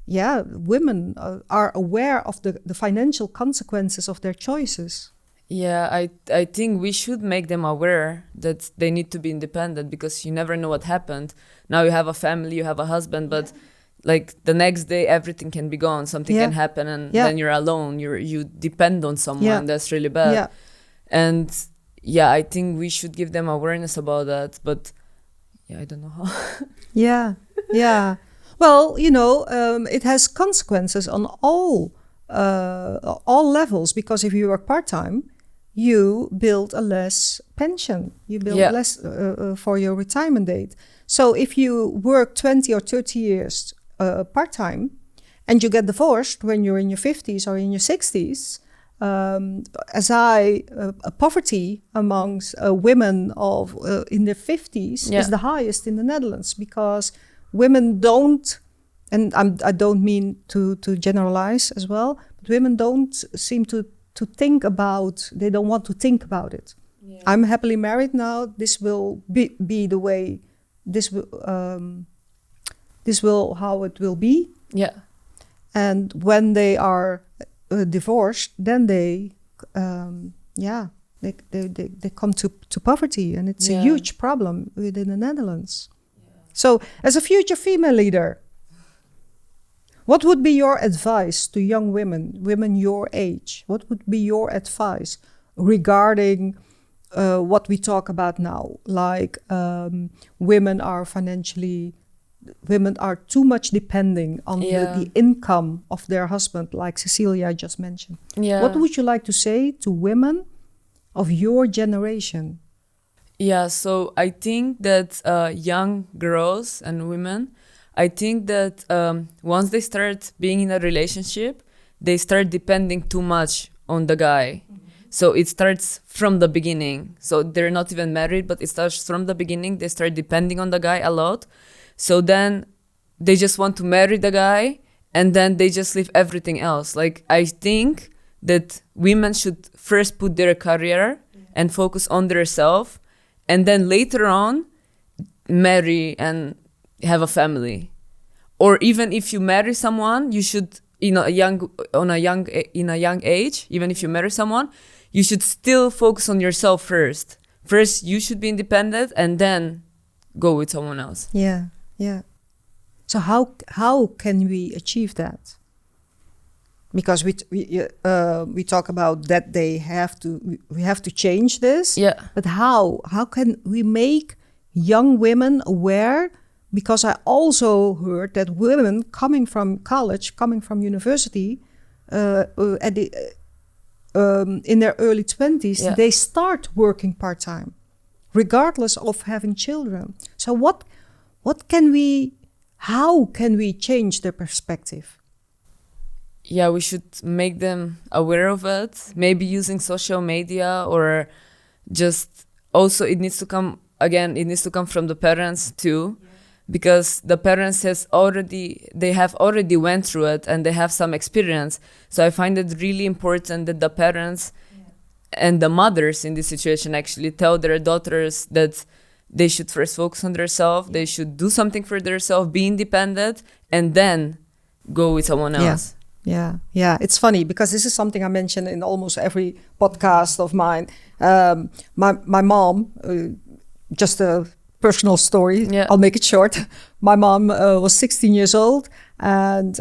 women are aware of the financial consequences of their choices. Yeah, I think we should make them aware that they need to be independent, because you never know what happened. Now you have a family, you have a husband, but like the next day everything can be gone, something can happen, and then you're alone, you depend on someone. That's really bad. And I think we should give them awareness about that, but I don't know how. Yeah. Well, it has consequences on all levels, because if you work part-time, you build a less pension, you build less for your retirement date. So if you work 20 or 30 years part-time and you get divorced when you're in your 50s or in your 60s, poverty amongst women in their 50s is the highest in the Netherlands, because women don't, and I don't mean to generalize as well, but women don't seem to think about, they don't want to think about it. Yeah. I'm happily married now. This will be the way, this will how it will be. Yeah. And when they are divorced, then they come to poverty, and it's a huge problem within the Netherlands. Yeah. So, as a future female leader, what would be your advice to young women your age? What would be your advice regarding what we talk about now? Like women are too much depending on the income of their husband, like Caecilia just mentioned. Yeah. What would you like to say to women of your generation? Yeah, so I think that young girls and women, I think that once they start being in a relationship, they start depending too much on the guy. Mm-hmm. So it starts from the beginning. So they're not even married, but it starts from the beginning. They start depending on the guy a lot. So then they just want to marry the guy, and then they just leave everything else. Like, I think that women should first put their career and focus on themselves, and then later on marry and have a family. Or even if you marry someone, you should, in a young age, even if you marry someone, you should still focus on yourself first. First, you should be independent, and then go with someone else. Yeah. So how can we achieve that? because we talk about that we have to change this. Yeah. But how can we make young women aware? Because I also heard that women coming from college, coming from university, in their early 20s, they start working part-time, regardless of having children. So how can we change their perspective? Yeah, we should make them aware of it, maybe using social media, or just also it needs to come from the parents too. Because the parents have already went through it and they have some experience. So I find it really important that the parents and the mothers in this situation actually tell their daughters that they should first focus on themselves, they should do something for themselves, be independent, and then go with someone else. Yeah. It's funny because this is something I mention in almost every podcast of mine. My mom, just a personal story. Yeah. I'll make it short. My mom was 16 years old and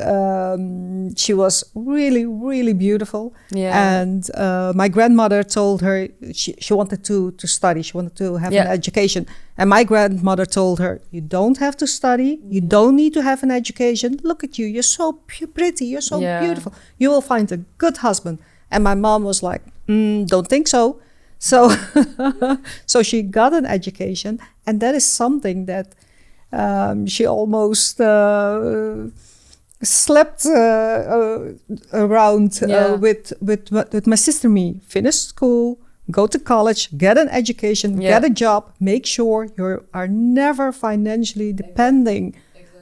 she was really, really beautiful. Yeah. And my grandmother told her she wanted to study. She wanted to have an education. And my grandmother told her, you don't have to study. You don't need to have an education. Look at you. You're so pretty. You're so beautiful. You will find a good husband. And my mom was like, don't think so. So she got an education, and that is something that she almost slept around with my sister and me. Finish school, go to college, get an education, get a job, make sure you are never financially depending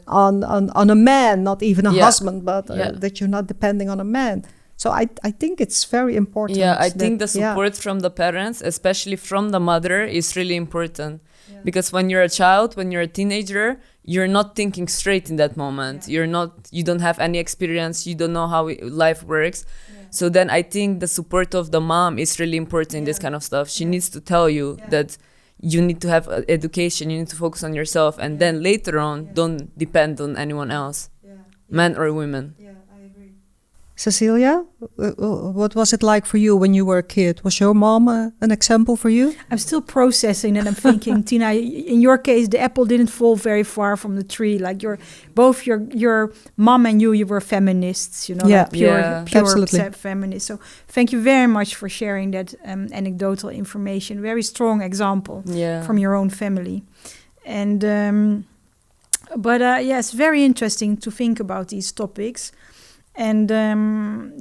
on a man, not even a husband, but that you're not depending on a man. So I think it's very important. Yeah, I think the support from the parents, especially from the mother, is really important. Yeah. Because when you're a child, when you're a teenager, you're not thinking straight in that moment. Yeah. You don't have any experience. You don't know how life works. Yeah. So then I think the support of the mom is really important in this kind of stuff. She needs to tell you that you need to have education, you need to focus on yourself, and then later on, don't depend on anyone else, men or women. Yeah. Caecilia, what was it like for you when you were a kid? Was your mom an example for you? I'm still processing and I'm thinking, Tina, in your case, the apple didn't fall very far from the tree. Like both your mom and you were feminists, like pure absolutely. Feminists. So thank you very much for sharing that anecdotal information. Very strong example from your own family. And it's very interesting to think about these topics. And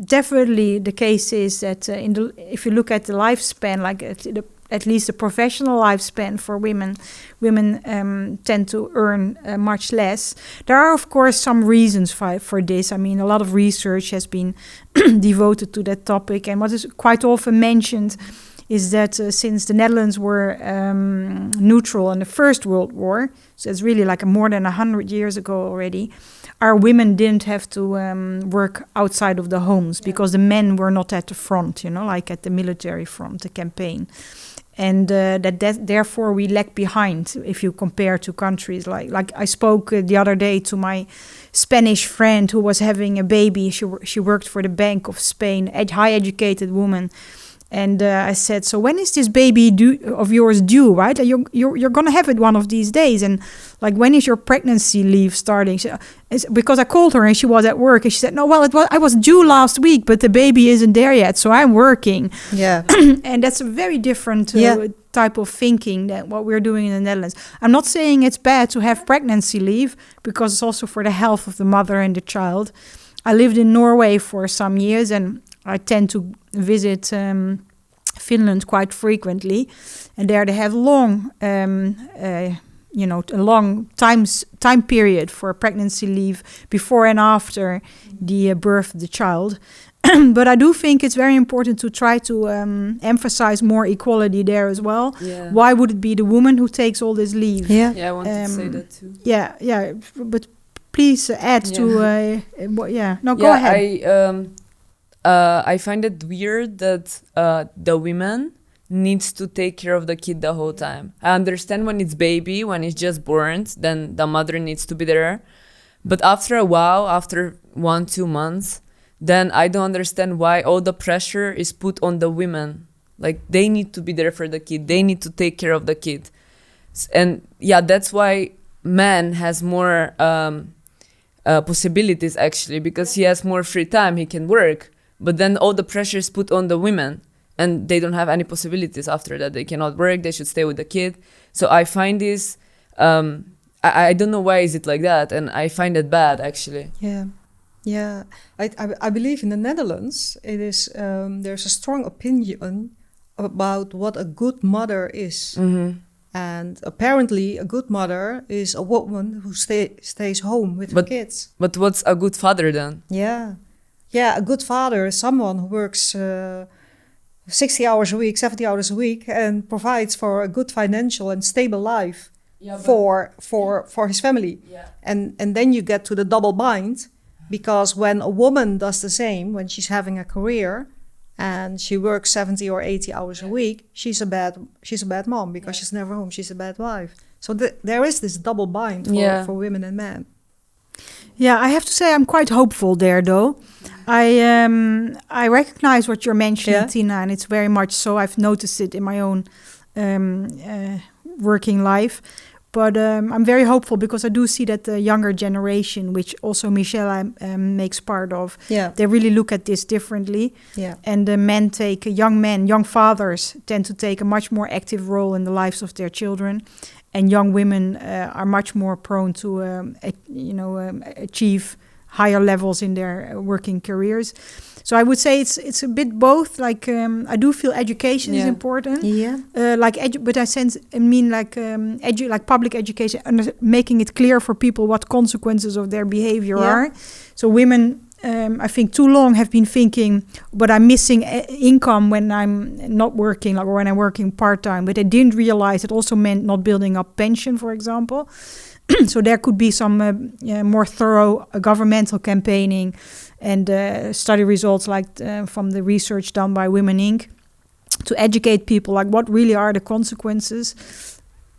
definitely the case is that if you look at the lifespan, like at least the professional lifespan for women tend to earn much less. There are, of course, some reasons for this. I mean, a lot of research has been devoted to that topic. And what is quite often mentioned is that since the Netherlands were neutral in the First World War, so it's really like more than 100 years ago already, our women didn't have to work outside of the homes because the men were not at the front, like at the military front, the campaign. And therefore we lag behind if you compare to countries like I spoke the other day to my Spanish friend who was having a baby. She worked for the Bank of Spain, a high educated woman. And I said, so when is this baby of yours due, right? You're going to have it one of these days. And like, when is your pregnancy leave starting? Because I called her and she was at work. And she said, no, well, I was due last week, but the baby isn't there yet. So I'm working. Yeah. And that's a very different type of thinking than what we're doing in the Netherlands. I'm not saying it's bad to have pregnancy leave because it's also for the health of the mother and the child. I lived in Norway for some years and I tend to visit Finland quite frequently, and there they have long, a long time period for pregnancy leave before and after the birth of the child. But I do think it's very important to try to emphasize more equality there as well. Yeah. Why would it be the woman who takes all this leave? Yeah, I wanted to say that too. Yeah, but please add to. Go ahead. I find it weird that the women needs to take care of the kid the whole time. I understand when it's baby, when it's just born, then the mother needs to be there. But after a while, after 1-2 months, then I don't understand why all the pressure is put on the women. Like, they need to be there for the kid. They need to take care of the kid. And yeah, that's why man has more possibilities, actually, because he has more free time. He can work. But then all the pressure is put on the women, and they don't have any possibilities after that. They cannot work. They should stay with the kid. So I find this, I don't know why is it like that. And I find it bad, actually. Yeah. I believe in the Netherlands, it is there's a strong opinion about what a good mother is. Mm-hmm. And apparently a good mother is a woman who stays home with her kids. But what's a good father then? Yeah, a good father is someone who works 60 hours a week, 70 hours a week, and provides for a good financial and stable life for his family. Yeah. And then you get to the double bind, because when a woman does the same, when she's having a career and she works 70 or 80 hours a week, she's a bad mom, because she's never home. She's a bad wife. So there is this double bind for women and men. Yeah, I have to say I'm quite hopeful there, though. I recognize what you're mentioning, Tina, and it's very much so. I've noticed it in my own working life. But I'm very hopeful, because I do see that the younger generation, which also Mishela makes part of, they really look at this differently. Yeah. And the young fathers tend to take a much more active role in the lives of their children. And young women are much more prone to, achieve higher levels in their working careers. So I would say it's a bit both. Like I do feel education is important. Yeah. But I mean like public education, making it clear for people what consequences of their behavior are. So women, I think, too long have been thinking, but I'm missing income when I'm not working, or when I'm working part-time. But they didn't realize it also meant not building up pension, for example. So there could be some more thorough governmental campaigning and study results like from the research done by Women Inc. to educate people like what really are the consequences.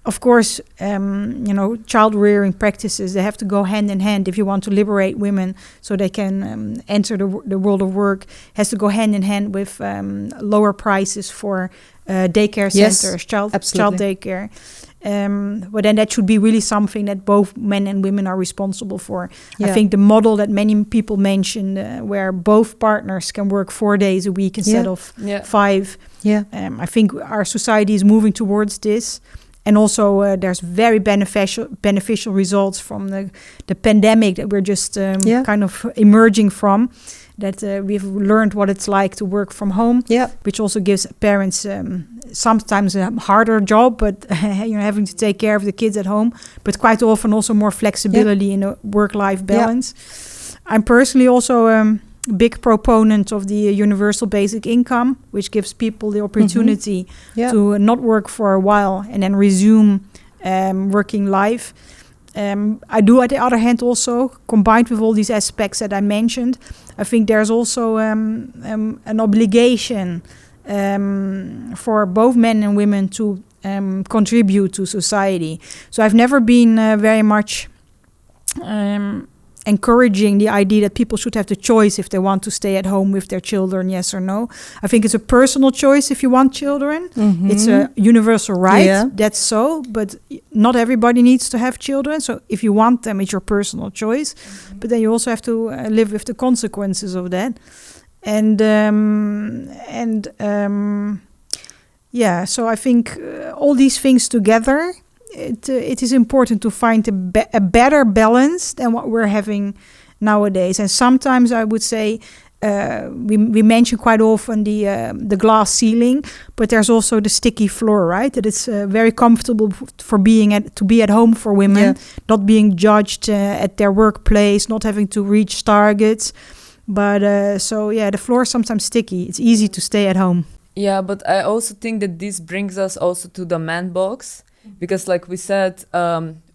Of course, child rearing practices, they have to go hand in hand if you want to liberate women so they can enter the world of work. It has to go hand in hand with lower prices for daycare centers, child daycare. But then that should be really something that both men and women are responsible for. Yeah. I think the model that many people mention, where both partners can work 4 days a week instead of 5. Yeah. I think our society is moving towards this. And also there's very beneficial results from the pandemic that we're just kind of emerging from. That we've learned what it's like to work from home, which also gives parents sometimes a harder job, but having to take care of the kids at home, but quite often also more flexibility in a work-life balance. I'm personally also a big proponent of the universal basic income, which gives people the opportunity to not work for a while and then resume working life. I do, at the other hand, also, combined with all these aspects that I mentioned, I think there's also an obligation for both men and women to contribute to society. So I've never been very much encouraging the idea that people should have the choice if they want to stay at home with their children, yes or no. I think it's a personal choice if you want children. Mm-hmm. It's a universal right, that's so, but not everybody needs to have children. So if you want them, it's your personal choice. Mm-hmm. But then you also have to live with the consequences of that. So I think all these things together, it is important to find a better balance than what we're having nowadays. And sometimes I would say we mention quite often the glass ceiling, but there's also the sticky floor, right? That it's very comfortable to be at home for women, not being judged at their workplace, not having to reach targets. But the floor is sometimes sticky. It's easy to stay at home. Yeah, but I also think that this brings us also to the man box. Because like we said,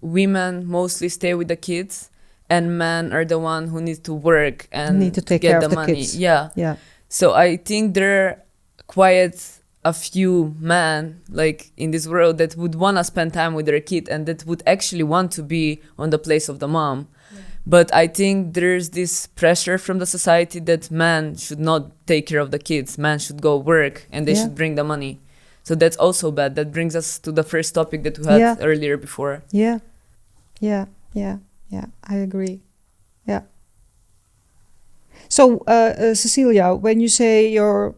women mostly stay with the kids and men are the one who need to work and need to take get care the of the money. kids. Yeah. So I think there are quite a few men like in this world that would want to spend time with their kid and that would actually want to be on the place of the mom. Yeah. But I think there's this pressure from the society that men should not take care of the kids. Men should go work and they should bring the money. So that's also bad. That brings us to the first topic that we had earlier before. Yeah. I agree. Yeah. So, Caecilia, when you say you're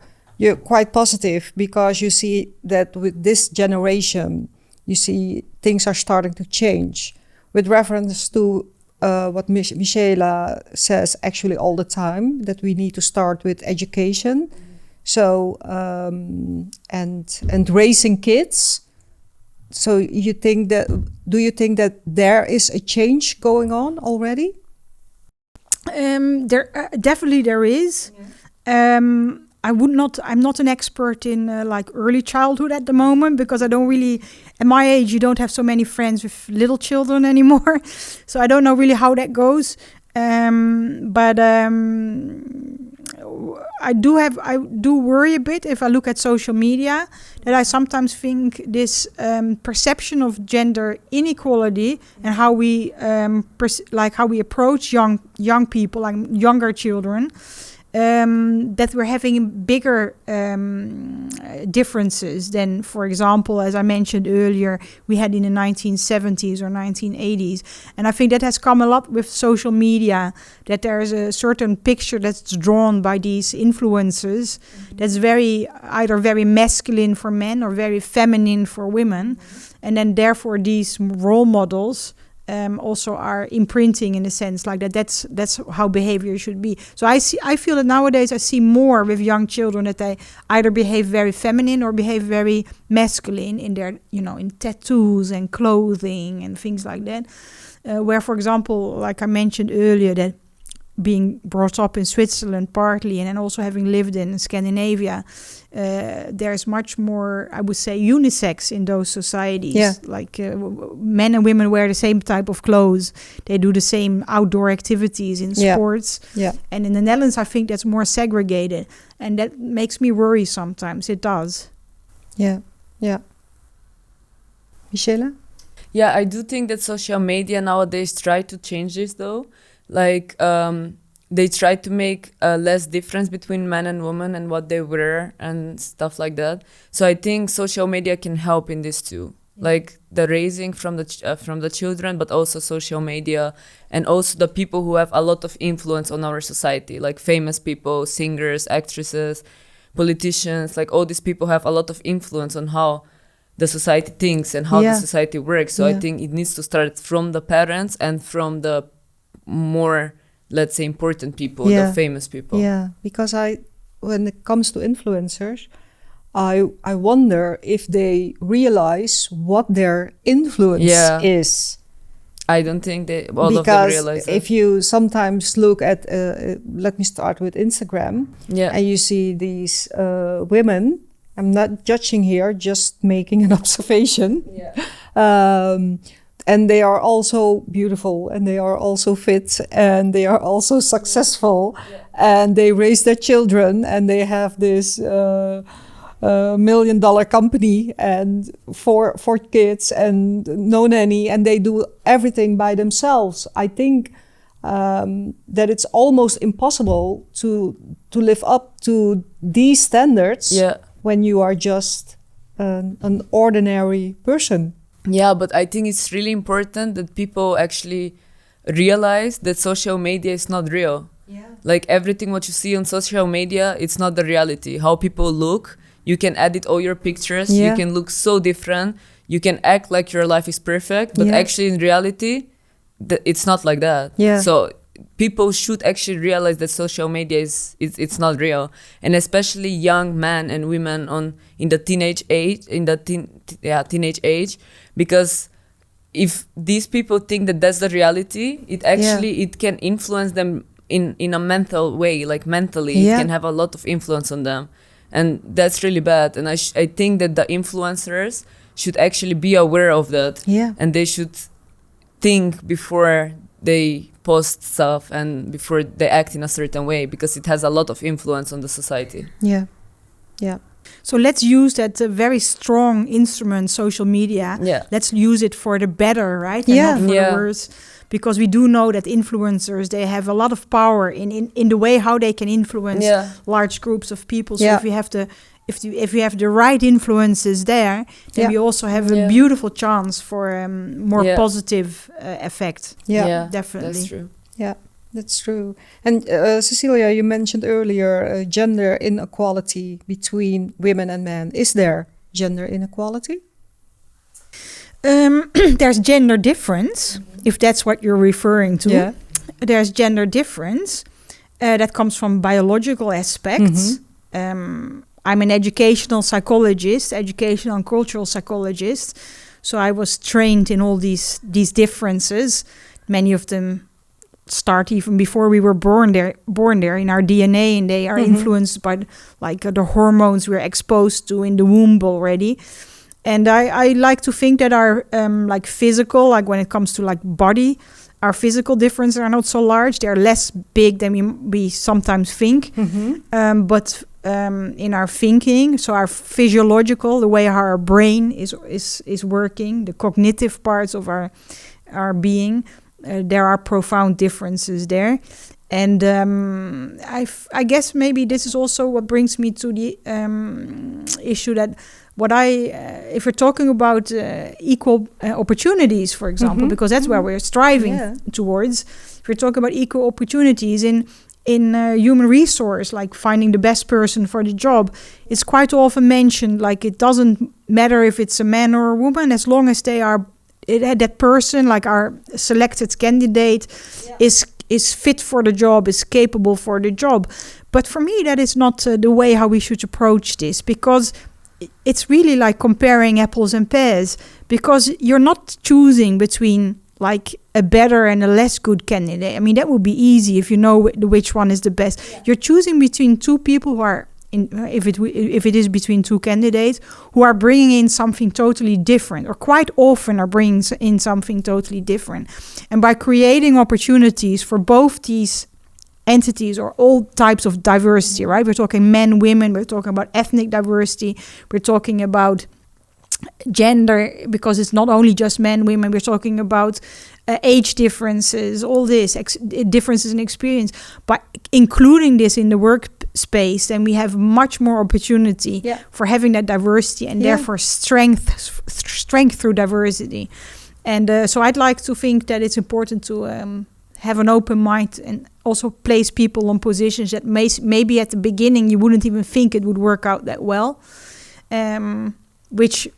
quite positive because you see that with this generation, you see things are starting to change. With reference to what Mishela says actually all the time, that we need to start with education. So, and raising kids. So do you think that there is a change going on already? There definitely there is. I'm not an expert in like early childhood at the moment, because I don't really, at my age, you don't have so many friends with little children anymore. So I don't know really how that goes. But I do worry a bit if I look at social media, that I sometimes think this perception of gender inequality and how we how we approach young people, like younger children, that we're having bigger differences than, for example, as I mentioned earlier, we had in the 1970s or 1980s. And I think that has come a lot with social media, that there is a certain picture that's drawn by these influencers that's either very masculine for men or very feminine for women. And then therefore these role models also are imprinting, in a sense, like that's how behavior should be. So I feel that nowadays I see more with young children that they either behave very feminine or behave very masculine in their, in tattoos and clothing and things like that. Where, for example, like I mentioned earlier, that being brought up in Switzerland partly, and then also having lived in Scandinavia, there's much more, I would say, unisex in those societies. Yeah. Like men and women wear the same type of clothes. They do the same outdoor activities in sports. Yeah. And in the Netherlands, I think that's more segregated. And that makes me worry sometimes. It does. Yeah. Mishela? Yeah, I do think that social media nowadays try to change this, though. Like, they try to make less difference between men and women and what they wear and stuff like that. So I think social media can help in this too. Like the raising from the children, but also social media, and also the people who have a lot of influence on our society, like famous people, singers, actresses, politicians. Like all these people have a lot of influence on how the society thinks and how the society works. So I think it needs to start from the parents and from the more, let's say, important people, the famous people. Yeah, because when it comes to influencers, I wonder if they realize what their influence is. I don't think all of them realize that. If you sometimes look at, let me start with Instagram, and you see these women, I'm not judging here, just making an observation. And they are also beautiful, and they are also fit, and they are also successful, and they raise their children, and they have this $1 million company and four kids and no nanny, and they do everything by themselves. I think that it's almost impossible to live up to these standards when you are just an ordinary person. Yeah, but I think it's really important that people actually realize that social media is not real. Yeah. Like everything what you see on social media, it's not the reality. How people look, you can edit all your pictures, you can look so different, you can act like your life is perfect, but actually in reality, it's not like that. Yeah. So people should actually realize that social media it's not real, and especially young men and women in the teenage age, teenage age, because if these people think that that's the reality, it actually it can influence them in a mental way, like mentally it can have a lot of influence on them, and that's really bad. And I think that the influencers should actually be aware of that, and they should think before they post stuff and before they act in a certain way, because it has a lot of influence on the society. Yeah. So let's use that very strong instrument, social media. Let's use it for the better, right? And not for the worse. because we do know that influencers, they have a lot of power in the way how they can influence large groups of people. So if you have the right influences there, then we also have a beautiful chance for more positive effect. Yeah, definitely. That's true. Yeah, that's true. And Caecilia, you mentioned earlier gender inequality between women and men. Is there gender inequality? There's gender difference, if that's what you're referring to. Yeah. There's gender difference that comes from biological aspects. I'm an educational psychologist, educational and cultural psychologist. So I was trained in all these differences. Many of them start even before we were born there in our DNA, and they are influenced by the hormones we're exposed to in the womb already. And I like to think that our physical, like when it comes to body, our physical differences are not so large. They're less big than we sometimes think. But in our thinking, so our physiological, the way how our brain is working, the cognitive parts of our being, there are profound differences there. And I guess maybe this is also what brings me to the issue that if we're talking about equal opportunities, for example, because that's where we're striving towards. If we're talking about equal opportunities in human resource, like finding the best person for the job, it's quite often mentioned like it doesn't matter if it's a man or a woman, as long as they are that person, like our selected candidate, is fit for the job, is capable for the job. But for me, that is not the way how we should approach this, because it's really like comparing apples and pears, because you're not choosing between like a better and a less good candidate. I mean, that would be easy if you know which one is the best. You're choosing between two people who are, if it is between two candidates, who are bringing in something totally different, or quite often are bringing in something totally different. And by creating opportunities for both these entities or all types of diversity, right? We're talking men, women, we're talking about ethnic diversity, we're talking about gender, because it's not only just men, women, we're talking about age differences, all this, differences in experience. By including this in the workspace, then we have much more opportunity for having that diversity, and therefore strength through diversity. And so I'd like to think that it's important to have an open mind and also place people on positions that maybe at the beginning you wouldn't even think it would work out that well. Which,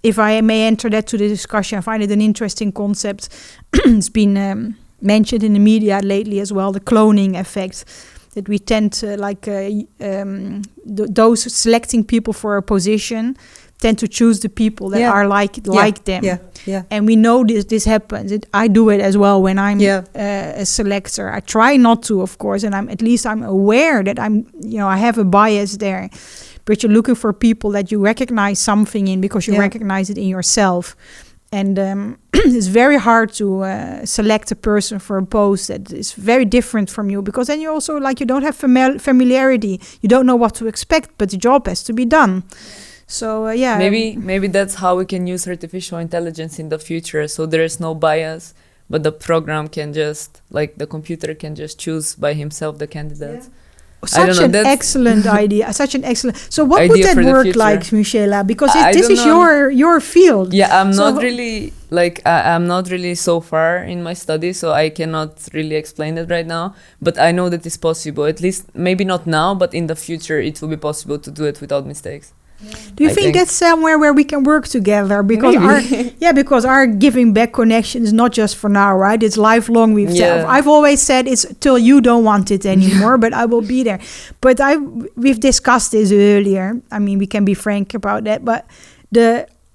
if I may enter that to the discussion, I find it an interesting concept. It's been mentioned in the media lately as well, the cloning effect, that we tend to those selecting people for a position tend to choose the people that are like them. And we know this happens. I do it as well when I'm a selector. I try not to, of course, and I'm aware that I have a bias there. But you're looking for people that you recognize something in, because you recognize it in yourself. And it's very hard to select a person for a post that is very different from you, because then you also you don't have familiarity. You don't know what to expect, but the job has to be done. So maybe that's how we can use artificial intelligence in the future. So there is no bias, but the program can just, the computer can just choose by himself the candidates. Such an excellent idea. So what would that work like, Mishela? Because this is your field. Yeah, I'm not really so far in my study, so I cannot really explain it right now. But I know that it's possible. At least maybe not now, but in the future it will be possible to do it without mistakes. Do you think that's somewhere where we can work together? Because our giving back connection is not just for now, right? It's lifelong. I've always said it's till you don't want it anymore, but I will be there. But we've discussed this earlier. I mean, we can be frank about that, but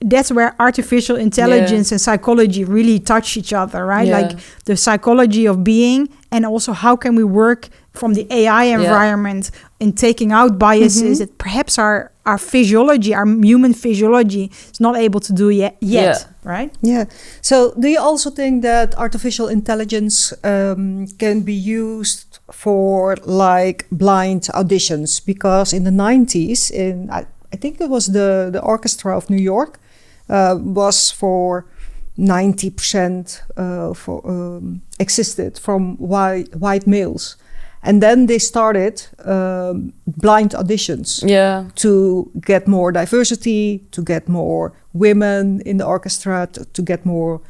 that's where artificial intelligence and psychology really touch each other, right? Like the psychology of being, and also how can we work from the AI environment in taking out biases that perhaps our physiology, our human physiology, is not able to do yet, right? Yeah. So do you also think that artificial intelligence can be used for blind auditions? Because in the 90s, I think it was the Orchestra of New York, was for 90% existed from white males. And then they started blind auditions to get more diversity, to get more women in the orchestra, to get more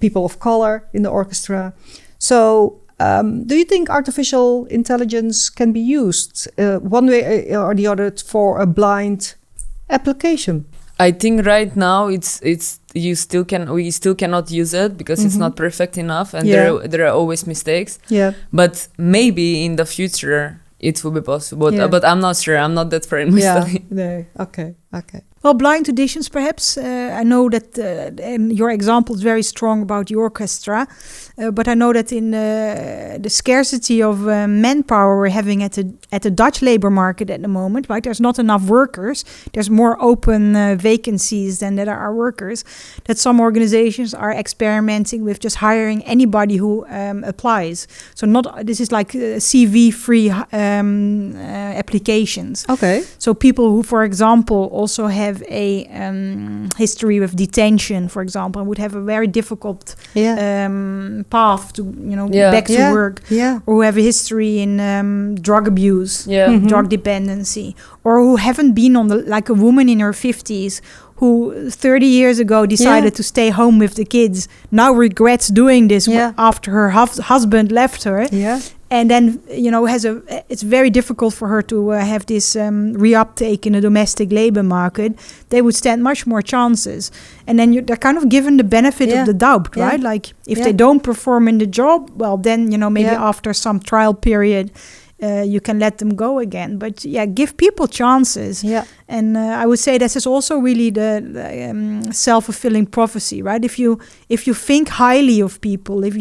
people of color in the orchestra. So do you think artificial intelligence can be used one way or the other for a blind application? I think right now we still cannot use it because it's not perfect enough, and there are always mistakes. Yeah. But maybe in the future it will be possible. But I'm not sure. I'm not that far in my study. No. Okay. Well, blind auditions, perhaps. I know that your example is very strong about the orchestra, but I know that in the scarcity of manpower we're having at the Dutch labor market at the moment, right? There's not enough workers. There's more open vacancies than there are workers. That some organizations are experimenting with just hiring anybody who applies. So this is like CV-free applications. Okay. So people who, for example, also have a history with detention, for example, would have a very difficult path to back to work, or who have a history in drug abuse, drug dependency, or who haven't been like a woman in her 50s who 30 years ago decided to stay home with the kids, now regrets doing this after her husband left her. And then, it's very difficult for her to have this reuptake in the domestic labor market. They would stand much more chances. And then they're kind of given the benefit of the doubt, right? Like if they don't perform in the job, well, then, maybe after some trial period, you can let them go again. But give people chances. Yeah. And I would say this is also really the self-fulfilling prophecy, right? If you think highly of people, if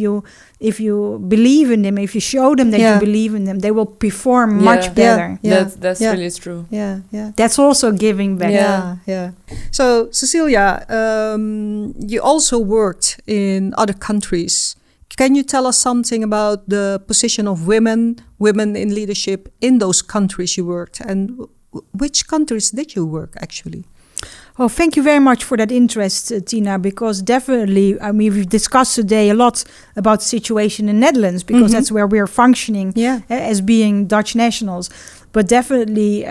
you believe in them, if you show them that you believe in them, they will perform much better. That's really true. Yeah. That's also giving back. Yeah. So Caecilia, you also worked in other countries. Can you tell us something about the position of women in leadership in those countries you worked, and which countries did you work actually? Oh, thank you very much for that interest, Tina, because definitely, we've discussed today a lot about the situation in the Netherlands, because that's where we're functioning as being Dutch nationals. But definitely,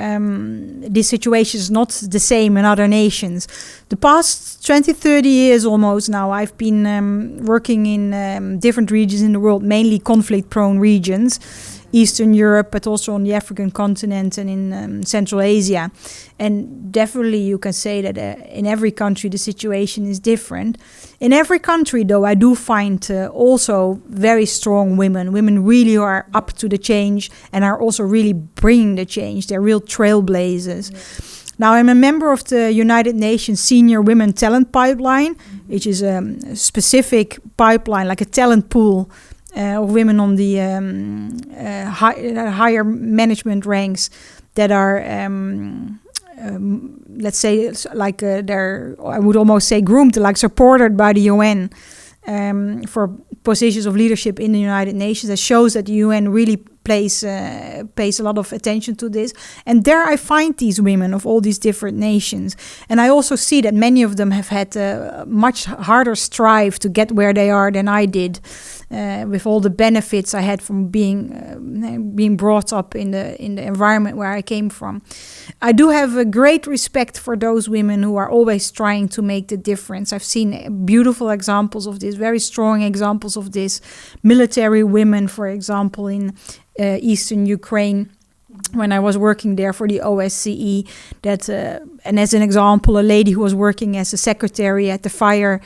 this situation is not the same in other nations. The past 20, 30 years almost now, I've been working in different regions in the world, mainly conflict-prone regions, Eastern Europe, but also on the African continent and in Central Asia. And definitely you can say that in every country the situation is different. In every country, though, I do find also very strong women really who are up to the change and are also really bringing the change. They're real trailblazers. Yeah. Now, I'm a member of the United Nations Senior Women Talent Pipeline, which is a specific pipeline, like a talent pool of women on the higher management ranks that are, let's say, like they're, I would almost say groomed, like supported by the UN for positions of leadership in the United Nations. That shows that the UN really pays a lot of attention to this. And there I find these women of all these different nations. And I also see that many of them have had a much harder strive to get where they are than I did, with all the benefits I had from being brought up in the environment where I came from. I do have a great respect for those women who are always trying to make the difference. I've seen beautiful examples of this, very strong examples of this. Military women, for example, in Eastern Ukraine, when I was working there for the OSCE, and as an example, a lady who was working as a secretary at the fire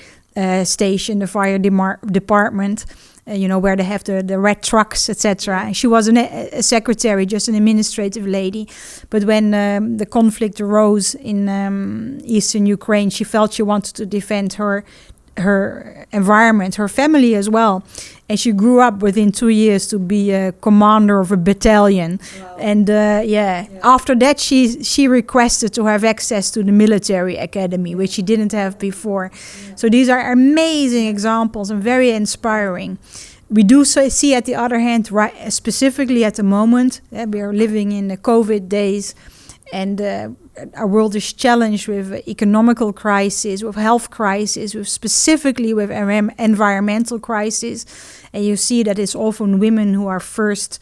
station, the fire department, where they have the red trucks, etc. And she was a secretary, just an administrative lady. But when the conflict arose in Eastern Ukraine, she felt she wanted to defend her environment, her family as well. And she grew up within 2 years to be a commander of a battalion. Wow. And after that, she requested to have access to the military academy, which she didn't have before. Yeah. So these are amazing examples and very inspiring. We do see, at the other hand, right, specifically at the moment, we are living in the COVID days, And our world is challenged with economical crisis, with health crisis, specifically with environmental crisis. And you see that it's often women who are first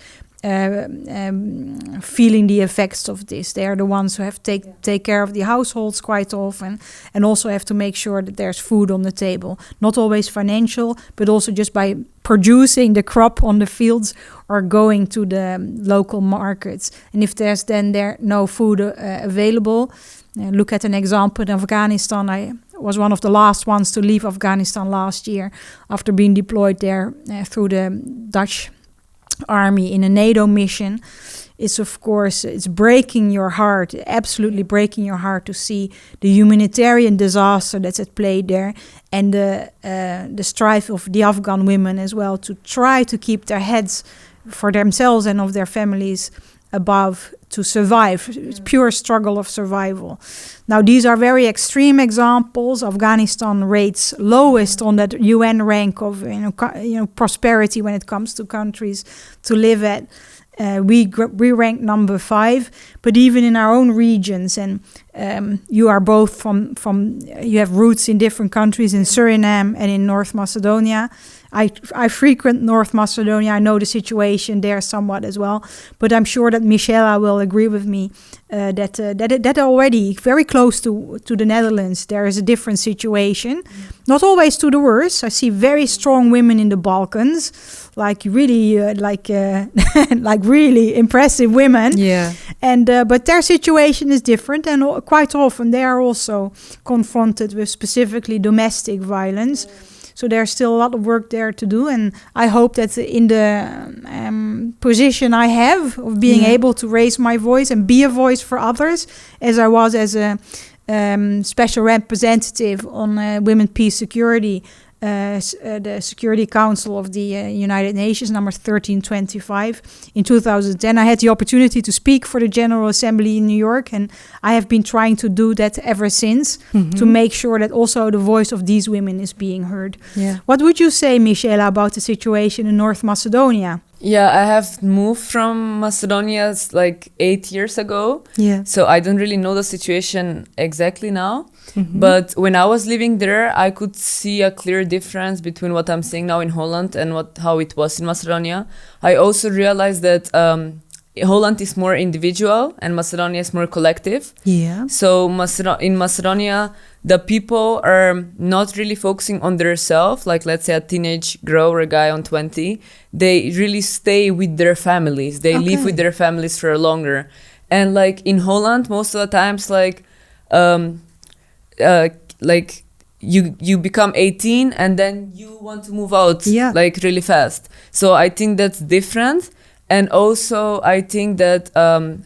feeling the effects of this. They are the ones who have to take care of the households quite often, and also have to make sure that there's food on the table. Not always financial, but also just by producing the crop on the fields or going to the local markets. And if there's no food available, look at an example in Afghanistan. I was one of the last ones to leave Afghanistan last year after being deployed there through the Dutch army in a NATO mission. It's breaking your heart, absolutely breaking your heart, to see the humanitarian disaster that's at play there, and the strife of the Afghan women as well to try to keep their heads for themselves and of their families above to survive. It's pure struggle of survival. Now, these are very extreme examples. Afghanistan rates lowest on that UN rank of prosperity when it comes to countries to live at. We rank number 5, but even in our own regions, and you are both from you have roots in different countries, in Suriname and in North Macedonia. I frequent North Macedonia. I know the situation there somewhat as well, but I'm sure that Mishela will agree with me that already very close to the Netherlands there is a different situation. Not always to the worse. I see very strong women in the Balkans, like really like really impressive women. Yeah. And but their situation is different, and quite often they are also confronted with specifically domestic violence. So there's still a lot of work there to do, and I hope that in the position I have of being able to raise my voice and be a voice for others, as I was as a special representative on women, peace, security, the Security Council of the United Nations, number 1325 in 2010. I had the opportunity to speak for the General Assembly in New York, and I have been trying to do that ever since, to make sure that also the voice of these women is being heard. Yeah. What would you say, Mishela, about the situation in North Macedonia? Yeah, I have moved from Macedonia like 8 years ago. Yeah. So I don't really know the situation exactly now. But when I was living there, I could see a clear difference between what I'm seeing now in Holland and how it was in Macedonia. I also realized that Holland is more individual and Macedonia is more collective. Yeah. So in Macedonia, the people are not really focusing on their self. Like, let's say a teenage girl or a guy on 20, they really stay with their families. They live with their families for longer. And like in Holland, most of the times, you become 18 and then you want to move out like really fast. So I think that's different. And also I think that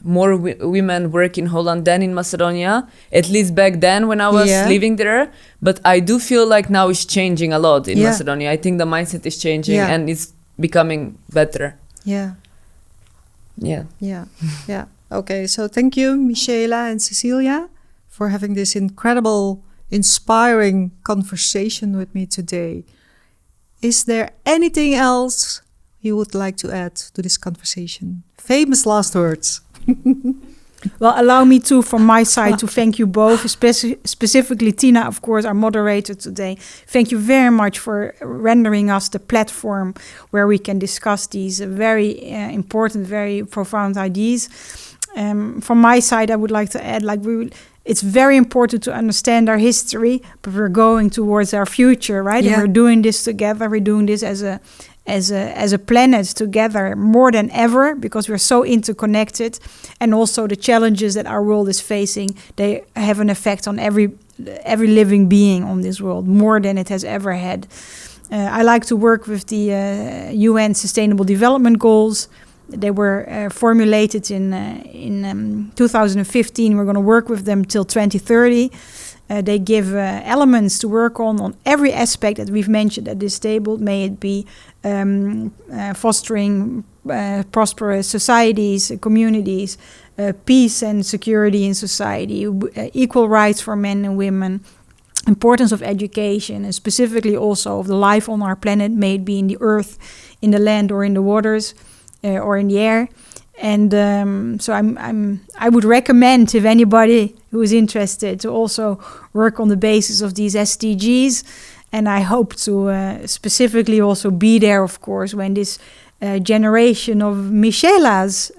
more women work in Holland than in Macedonia, at least back then when I was living there. But I do feel like now it's changing a lot in Macedonia. I think the mindset is changing and it's becoming better. Yeah. Yeah. Yeah. Yeah. Okay, so thank you, Mishela and Caecilia, for having this incredible, inspiring conversation with me today. Is there anything else you would like to add to this conversation? Famous last words. Well, allow me to, from my side, to thank you both, specifically Tina, of course, our moderator today. Thank you very much for rendering us the platform where we can discuss these very important, very profound ideas. From my side, I would like to add, it's very important to understand our history, but we're going towards our future, right? Yeah. And we're doing this together. We're doing this as a planet together more than ever, because we're so interconnected, and also the challenges that our world is facing, they have an effect on every living being on this world, more than it has ever had. I like to work with the UN Sustainable Development Goals. They were formulated in 2015. We're going to work with them till 2030. They give elements to work on every aspect that we've mentioned at this table. May it be fostering prosperous societies, communities, peace and security in society, equal rights for men and women, importance of education, and specifically also of the life on our planet, may it be in the earth, in the land, or in the waters, or in the air. And so I would recommend, if anybody who is interested, to also work on the basis of these SDGs. And I hope to specifically also be there, of course, when this generation of Mishela's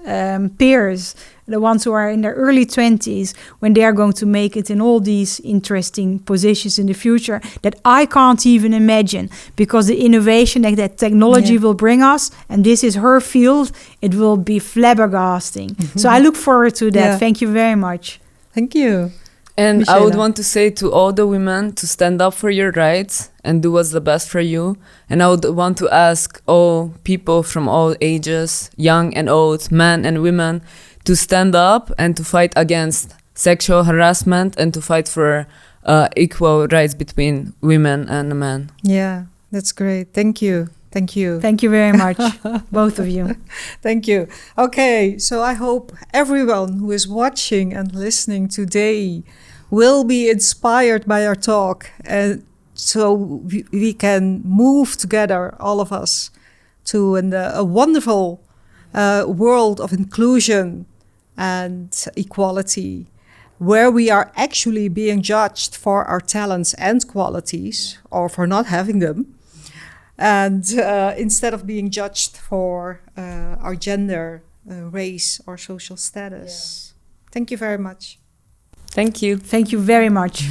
peers, the ones who are in their early 20s, when they are going to make it in all these interesting positions in the future that I can't even imagine, because the innovation that technology will bring us, and this is her field, it will be flabbergasting. So I look forward to that. Yeah. Thank you very much. Thank you. And Mishela. I would want to say to all the women to stand up for your rights and do what's the best for you. And I would want to ask all people from all ages, young and old, men and women, to stand up and to fight against sexual harassment and to fight for equal rights between women and men. Yeah, that's great. Thank you. Thank you. Thank you very much, both of you. Thank you. Okay, so I hope everyone who is watching and listening today will be inspired by our talk, and so we can move together, all of us, to a wonderful world of inclusion and equality, where we are actually being judged for our talents and qualities, or for not having them, and instead of being judged for our gender, race, or social status. Thank you very much. Thank you. Thank you very much.